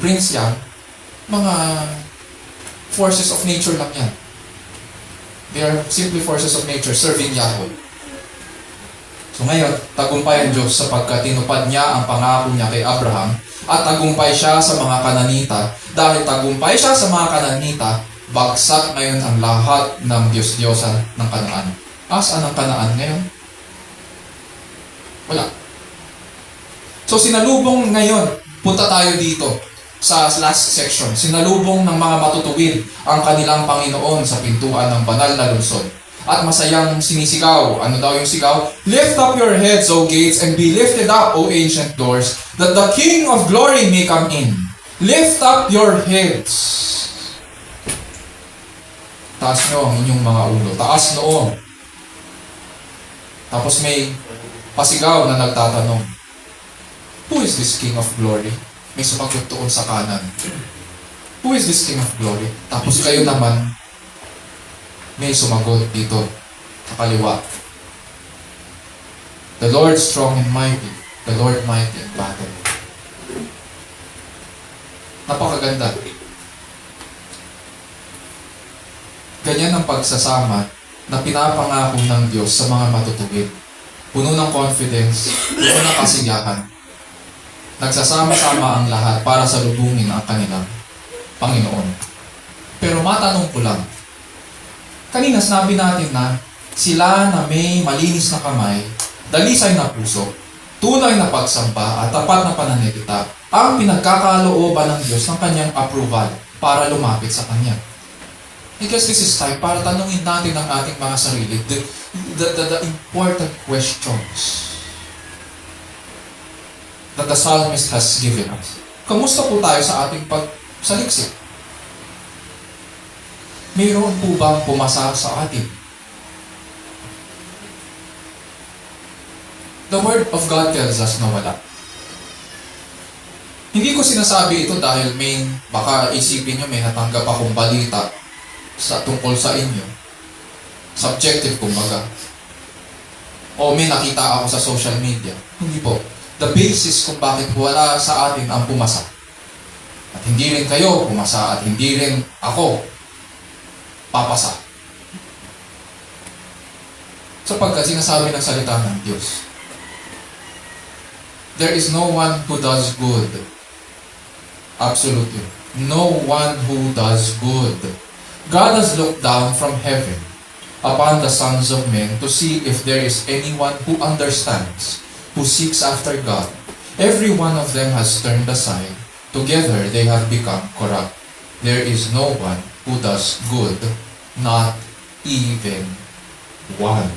Prince Yam, mga forces of nature lang yan. They are simply forces of nature serving Yahweh. So ngayon, tagumpay ang Diyos sapagkat tinupad niya ang pangako niya kay Abraham at tagumpay siya sa mga Kananita. Dahil tagumpay siya sa mga Kananita, bagsak ngayon ang lahat ng Diyos-Diyosan ng Kanaan. Asaan ang Kanaan ngayon? Wala. So sinalubong ngayon, punta tayo dito sa last section. Sinalubong ng mga matutuwid ang kanilang Panginoon sa pintuan ng banal na lungsod. At masayang sinisigaw. Ano daw yung sigaw? Lift up your heads, O gates, and be lifted up, O ancient doors, that the King of glory may come in. Lift up your heads. Taas nyo ang inyong mga ulo. Taas noo. Tapos may pasigaw na nagtatanong, who is this King of glory? May sumagot doon sa kanan. Who is this King of glory? Tapos kayo naman, may sumagot dito sa kaliwa. The Lord strong and mighty. The Lord mighty in battle. Napakaganda. Ganyan ang pagsasama na pinapangako ng Diyos sa mga matutuwid. Puno ng confidence, puno ng kasiyahan. Nagsasama-sama ang lahat para salubungin ang kanilang Panginoon. Pero matanong ko lang, kanina sinabi natin na sila na may malinis na kamay, dalisay na puso, tunay na pagsamba at tapat na pananalita ang pinagkakalooban ng Diyos ng kanyang approval para lumapit sa Kanya. I guess this is time para tanungin natin ang ating mga sarili, the important questions that the psalmist has given us. Kamusta po tayo sa ating pagsaliksik? Mayroon po bang pumasa sa atin? The Word of God tells us na wala. Hindi ko sinasabi ito dahil baka isipin nyo may natanggap akong balita tungkol sa inyo. Subjective kumbaga. O may nakita ako sa social media. Hindi po. The basis kung bakit wala sa atin ang pumasa. At hindi rin kayo pumasa at hindi rin ako papasa. Sapagkat sinasabi ng salita ng Diyos, there is no one who does good. Absolutely. No one who does good. God has looked down from heaven upon the sons of men to see if there is anyone who understands, who seeks after God. Every one of them has turned aside. Together they have become corrupt. There is no one who does good, not even one.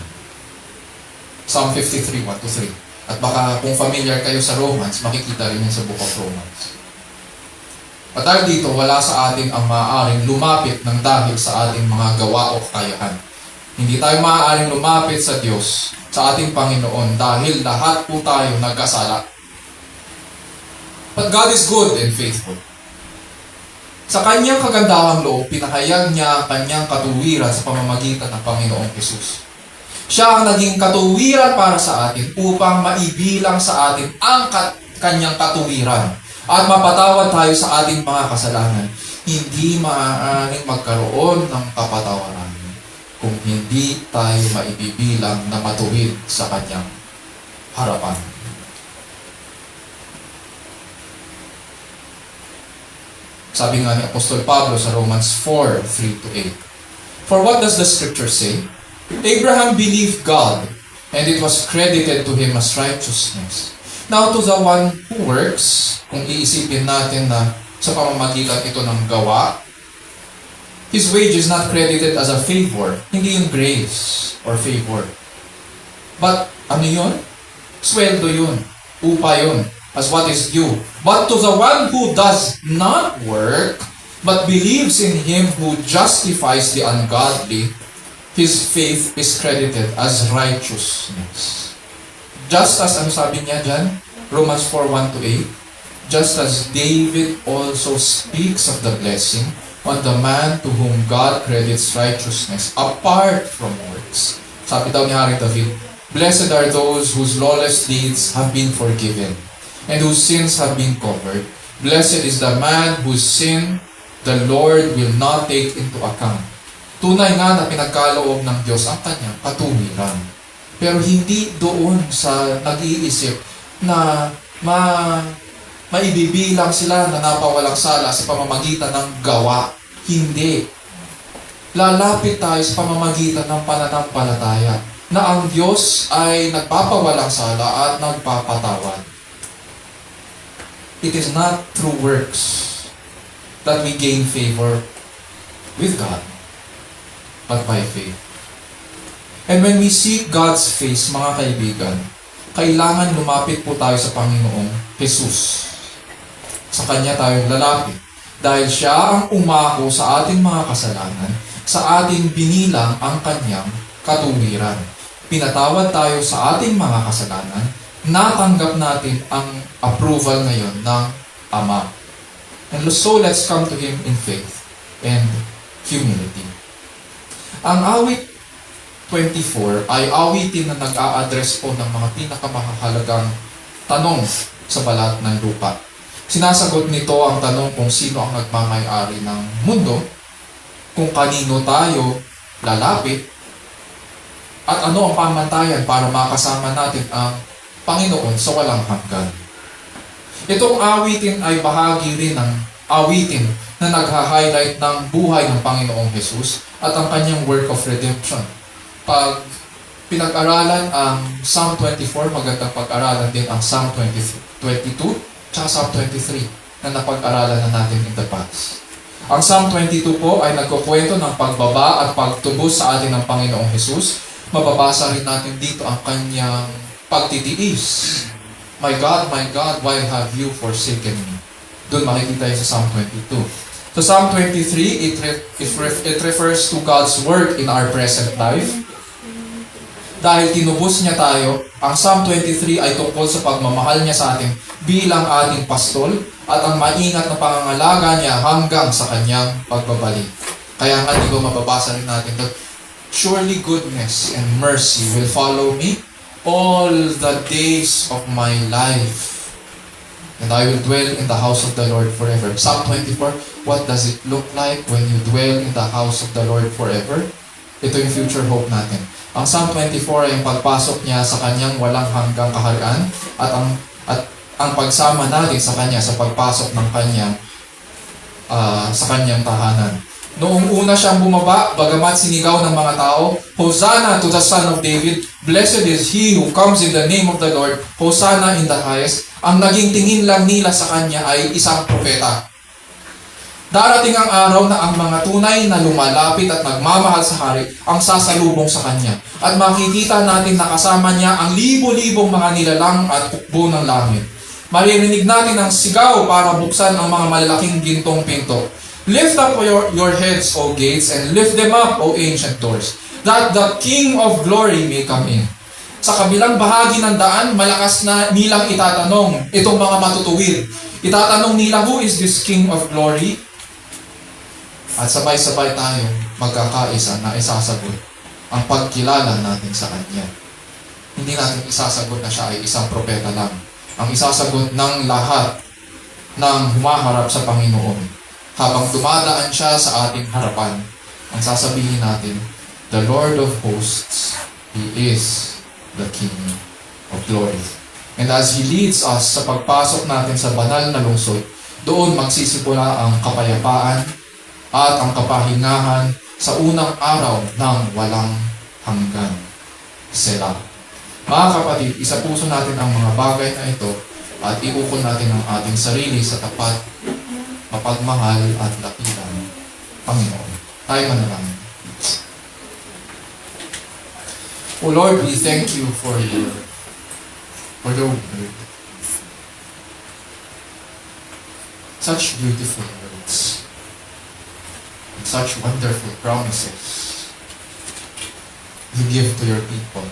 Psalm 53, 1-3. At baka kung familiar kayo sa Romans, makikita rin yan sa Book of Romans. At dahil dito, wala sa atin ang maaaring lumapit ng dahil sa ating mga gawa o kakayahan. Hindi tayo maaaring lumapit sa Diyos, sa ating Panginoon, dahil lahat po tayo nagkasala. But God is good and faithful. Sa kanyang kagandahang loob, pinahayag niya ang kanyang katuwiran sa pamamagitan ng Panginoong Hesus. Siya ang naging katuwiran para sa atin upang maibilang sa atin ang kanyang katuwiran at mapatawad tayo sa ating mga kasalanan. Hindi maaaring magkaroon ng kapatawaran kung hindi tayo maibibilang na matuwid sa kanyang harapan. Sabi nga ni Apostol Pablo sa Romans 4, 3-8. For what does the scripture say? Abraham believed God, and it was credited to him as righteousness. Now to the one who works, kung iisipin natin na sa pamamagitan ito ng gawa, his wage is not credited as a favor, hindi yung grace or favor. But ano yun? Sweldo yun, upa yun, as what is due. But to the one who does not work, but believes in him who justifies the ungodly, his faith is credited as righteousness. Just as, ano sabi niya dyan? Romans 4, 1-8. Just as David also speaks of the blessing on the man to whom God credits righteousness apart from works. Sabi daw ni Hari David, blessed are those whose lawless deeds have been forgiven and whose sins have been covered. Blessed is the man whose sin the Lord will not take into account. Tunay nga na pinagkaloob ng Diyos ang kanyang katuwiran. Pero hindi doon sa nag-iisip na maibibilang sila na napawalang sala sa pamamagitan ng gawa. Hindi. Lalapit tayo sa pamamagitan ng pananampalataya na ang Diyos ay nagpapawalang sala at nagpapatawad. It is not through works that we gain favor with God, but by faith. And when we seek God's face, mga kaibigan, kailangan lumapit po tayo sa Panginoong Jesus. Sa Kanya tayo lalapit. Dahil Siya ang umako sa ating mga kasalanan, sa ating binilang ang Kanyang katuwiran. Pinatawad tayo sa ating mga kasalanan, natanggap natin ang approval ngayon ng Ama. And so let's come to Him in faith and humility. Ang awit 24 ay awitin na nag-a-address po ng mga pinakamahalagang tanong sa balat ng lupa. Sinasagot nito ang tanong kung sino ang nagmamay-ari ng mundo, kung kanino tayo lalapit, at ano ang pamantayan para makasama natin ang Panginoon sa walang hanggan. Itong awitin ay bahagi rin ng awitin na nagha-highlight ng buhay ng Panginoong Jesus at ang kanyang work of redemption. Pag pinag-aralan ang Psalm 24, magandang pag-aralan din ang Psalm 22, tsaka Psalm 23 na napag-aralan na natin in the past. Ang Psalm 22 po ay nagkukwento ng pagbaba at pagtubos sa atin ng Panginoong Hesus. Mababasa rin natin dito ang kanyang pagtitiis. My God, why have you forsaken me? Doon makikita yun sa Psalm 22. So Psalm 23, it refers to God's work in our present life. Dahil tinubos niya tayo, ang Psalm 23 ay tungkol sa pagmamahal niya sa atin bilang ating pastol at ang maingat na pangangalaga niya hanggang sa kanyang pagbabalik. Kaya nga, di ba mababasa rin natin that surely goodness and mercy will follow me all the days of my life. And I will dwell in the house of the Lord forever. Psalm 24, what does it look like when you dwell in the house of the Lord forever? Ito yung future hope natin. Ang Psalm 24 ay yung pagpasok niya sa kanyang walang hanggang kaharian at ang pagsama natin sa kanya sa pagpasok ng kanyang sa kanyang tahanan. Noong una siyang bumaba, bagamat sinigaw ng mga tao, Hosanna to the Son of David, blessed is he who comes in the name of the Lord, Hosanna in the highest. Ang naging tingin lang nila sa kanya ay isang propeta. Darating ang araw na ang mga tunay na lumalapit at nagmamahal sa hari ang sasalubong sa kanya. At makikita natin na kasama niya ang libo-libong mga nilalang at hukbo ng langit. Maririnig natin ang sigaw para buksan ang mga malalaking gintong pinto. Lift up your heads, O gates, and lift them up, O ancient doors, that the King of glory may come in. Sa kabilang bahagi ng daan, malakas na nilang itatanong itong mga matutuwid. Itatanong nila, who is this King of glory? At sabay-sabay tayong magkakaisa na isasagot ang pagkilala natin sa Kanya. Hindi natin isasagot na siya ay isang propeta lang. Ang isasagot ng lahat ng humaharap sa Panginoon. Habang dumadaan siya sa ating harapan, ang sasabihin natin, the Lord of hosts, He is the King of glory. And as He leads us sa pagpasok natin sa banal na lungsod, doon magsisimula ang kapayapaan at ang kapahingahan sa unang araw ng walang hanggan. Selah. Mga kapatid, isapuso natin ang mga bagay na ito at iukol natin ang ating sarili sa tapat, mapagmahal at dakilang Panginoon. Tayo manalangin. O Lord, we thank you for your word. Such beautiful words. And such wonderful promises you give to your people.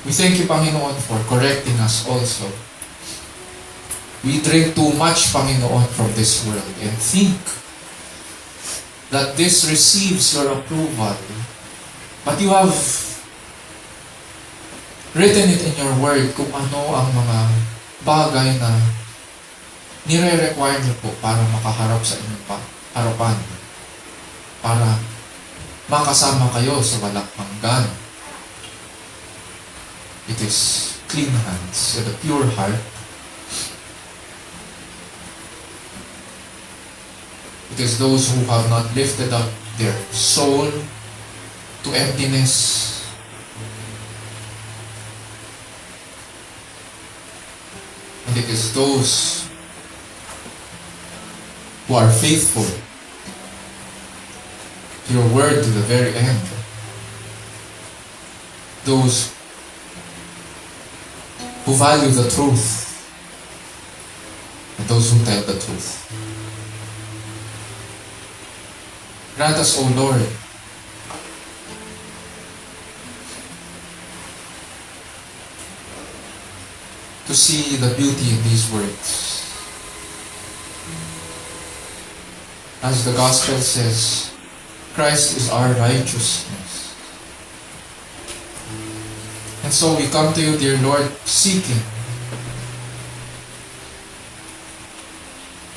We thank you, Panginoon, for correcting us also. We drink too much, Panginoon, from this world and think that this receives your approval. But you have written it in your word kung ano ang mga bagay na nire-require niyo po para makaharap sa inyong harapan. Para makasama kayo sa walang hanggan. It is clean hands and a pure heart. It is those who have not lifted up their soul to emptiness. And it is those who are faithful to your word to the very end. Those who value the truth and those who tell the truth. Grant us, O Lord, to see the beauty in these words. As the Gospel says, Christ is our righteousness. And so we come to you, dear Lord, seeking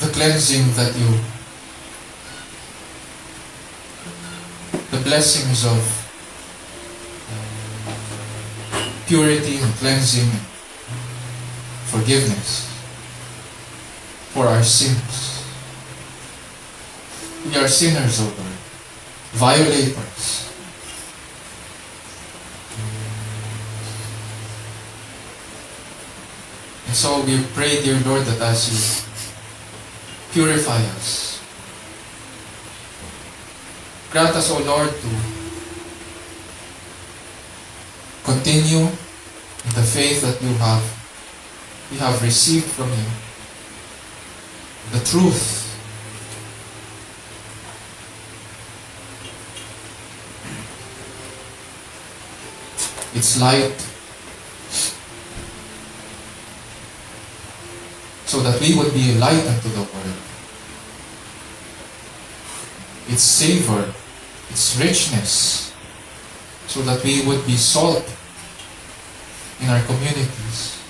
the cleansing that you, the blessings of purity and cleansing, forgiveness for our sins. We are sinners, O Lord, violators. And so we pray, dear Lord, that as you purify us, Grant us, O Lord, to continue in the faith that we have received from you. The truth. Its light. So that we would be a light unto the world. Its savor, its richness, so that we would be salt in our communities.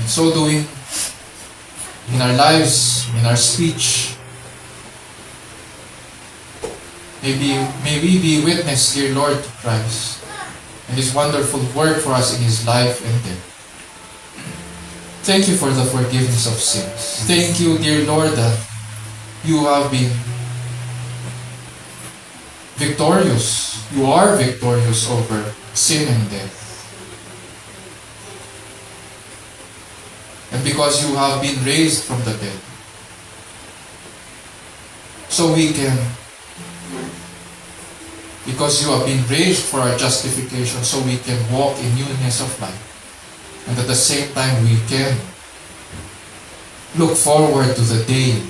In so doing, in our lives, in our speech, may we be witness, dear Lord, to Christ and His wonderful work for us in His life and death. Thank you for the forgiveness of sins. Thank you, dear Lord, that you have been victorious. You are victorious over sin and death. And because you have been raised from the dead, so we can, because you have been raised for our justification, so we can walk in newness of life. And at the same time, we can look forward to the day,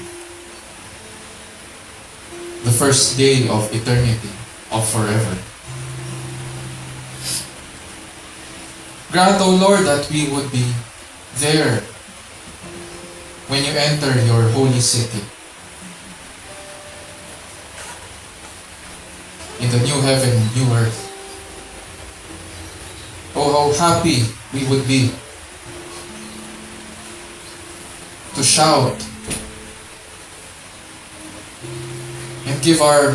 the first day of eternity, of forever. Grant, O Lord, that we would be there when you enter your holy city, in the new heaven and new earth. Oh, how happy we would be to shout and give our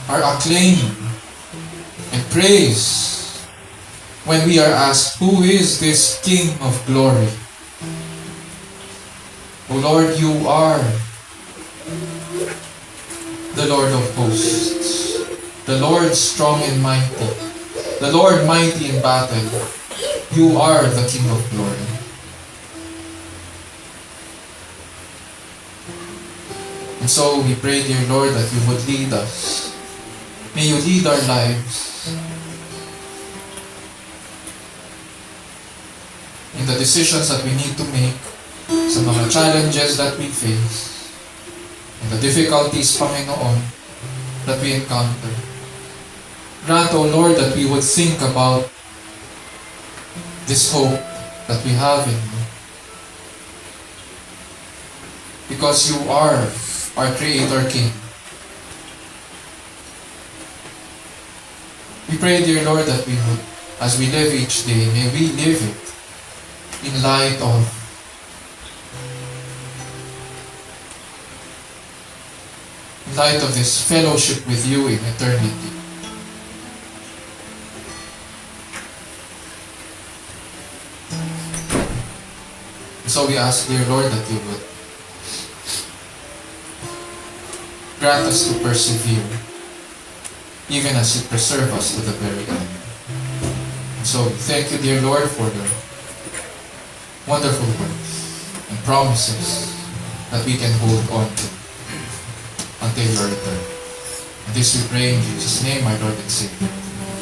acclaim and praise when we are asked, who is this King of glory? O Lord, you are the Lord of hosts, the Lord strong and mighty, the Lord mighty in battle. You are the King of glory. And so we pray, dear Lord, that you would lead us. May you lead our lives in the decisions that we need to make, sa mga challenges that we face, and the difficulties, Panginoon, that we encounter. Grant, O Lord, that we would think about this hope that we have in you. Because you are our Creator King. We pray, dear Lord, that we would, as we live each day, may we live it in light of this fellowship with you in eternity. So we ask, dear Lord, that you would grant us to persevere, even as you preserve us to the very end. So thank you, dear Lord, for the wonderful words and promises that we can hold on to until your return. And this we pray in Jesus' name, my Lord and Savior.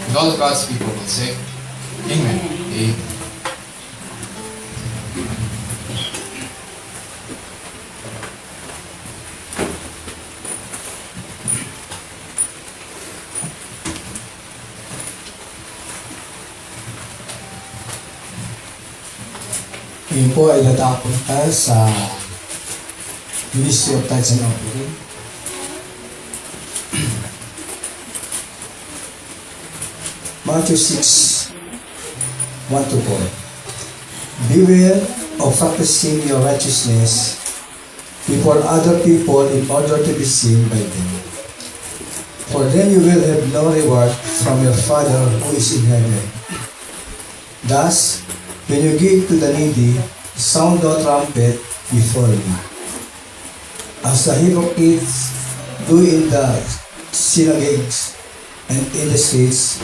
And all of God's people will say, Amen. Amen. Ngayon po ay natapos tayo sa Ministry of Tithes and Offering. Matthew 6, 1-4. Beware of practicing your righteousness before other people in order to be seen by them. For then you will have no reward from your Father who is in heaven. Thus, when you give to the needy, sound the trumpet before you, as the hypocrites do in the synagogues and in the streets,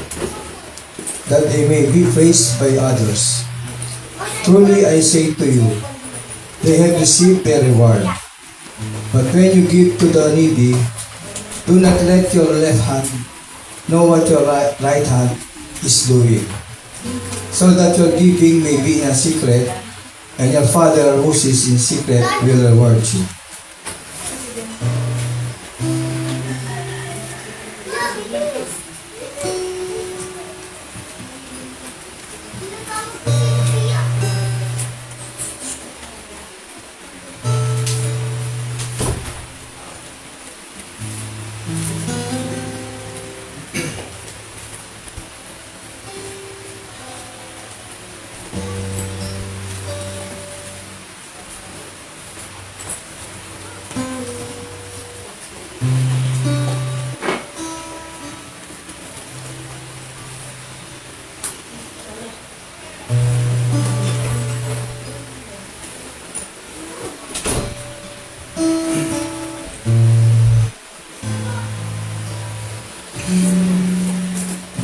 that they may be praised by others. Truly I say to you, they have received their reward. But when you give to the needy, do not let your left hand know what your right hand is doing, so that your giving may be in secret, and your Father who is in secret will reward you.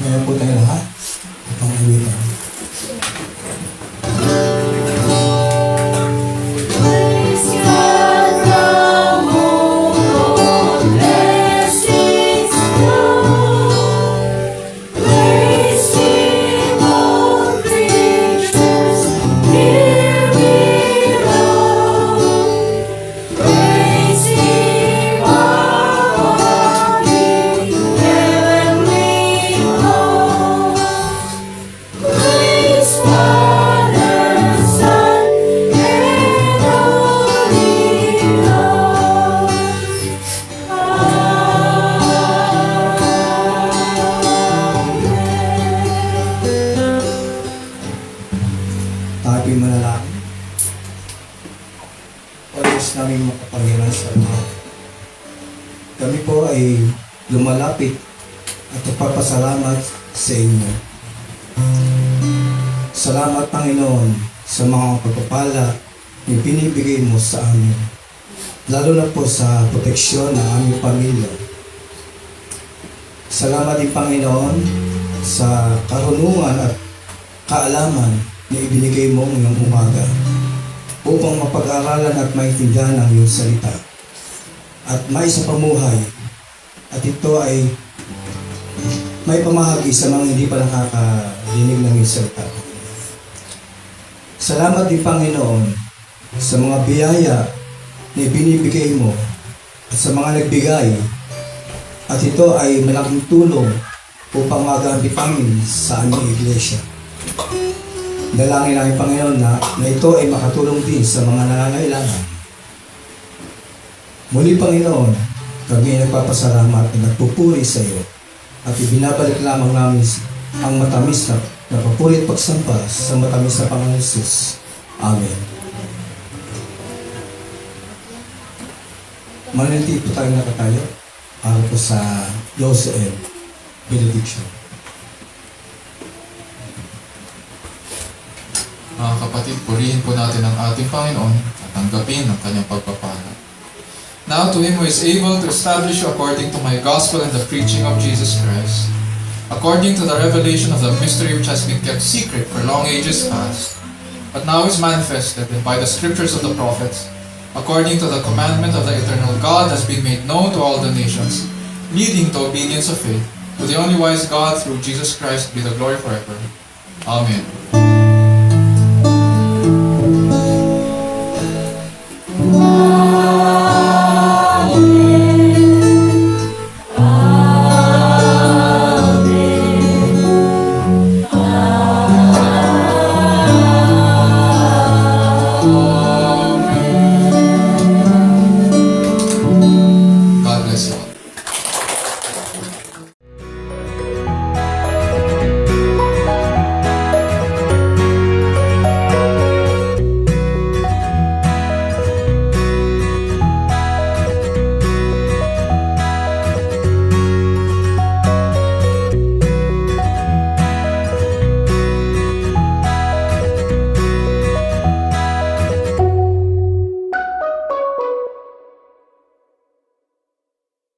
Ngayon po tayo lahat. Pangawitan. Tayo manalangin. O Diyos namin makapangyarihan sa lahat. Kami po ay lumalapit at nagpapasalamat sa inyo. Salamat, Panginoon, sa mga pagpapala na binibigay mo sa amin. Lalo na po sa proteksyon ng aming pamilya. Salamat din, Panginoon, sa karunungan at kaalaman na ibinigay mo ngayong umaga upang mapag-aralan at maintindihan ang iyong salita at may sa pamuhay, at ito ay may pamahagi sa mga hindi pa nakakarinig ng iyong salita. Salamat din, Panginoon, sa mga biyaya na ibinibigay mo at sa mga nagbigay, at ito ay malaking tulong upang magamit namin sa aming iglesia. Dalangin namin, Panginoon, na ito ay makatulong din sa mga nangangailangan. Muli, Panginoon, kami ay nagpapasalamat at nagpupuri sa iyo at ibinabalik lamang namin ang matamis na papuri at pagsamba sa matamis na Panginoon Jesus. Amen. Mananti po tayo nakatayo para po sa Joseph benediction. Mga kapatid, purihin po natin ang ating Panginoon at tanggapin ang kanyang pagpapala. Now to Him who is able to establish you according to my gospel and the preaching of Jesus Christ, according to the revelation of the mystery which has been kept secret for long ages past, but now is manifested, and by the scriptures of the prophets, according to the commandment of the eternal God, has been made known to all the nations, leading to obedience of faith, to the only wise God through Jesus Christ be the glory forever. Amen.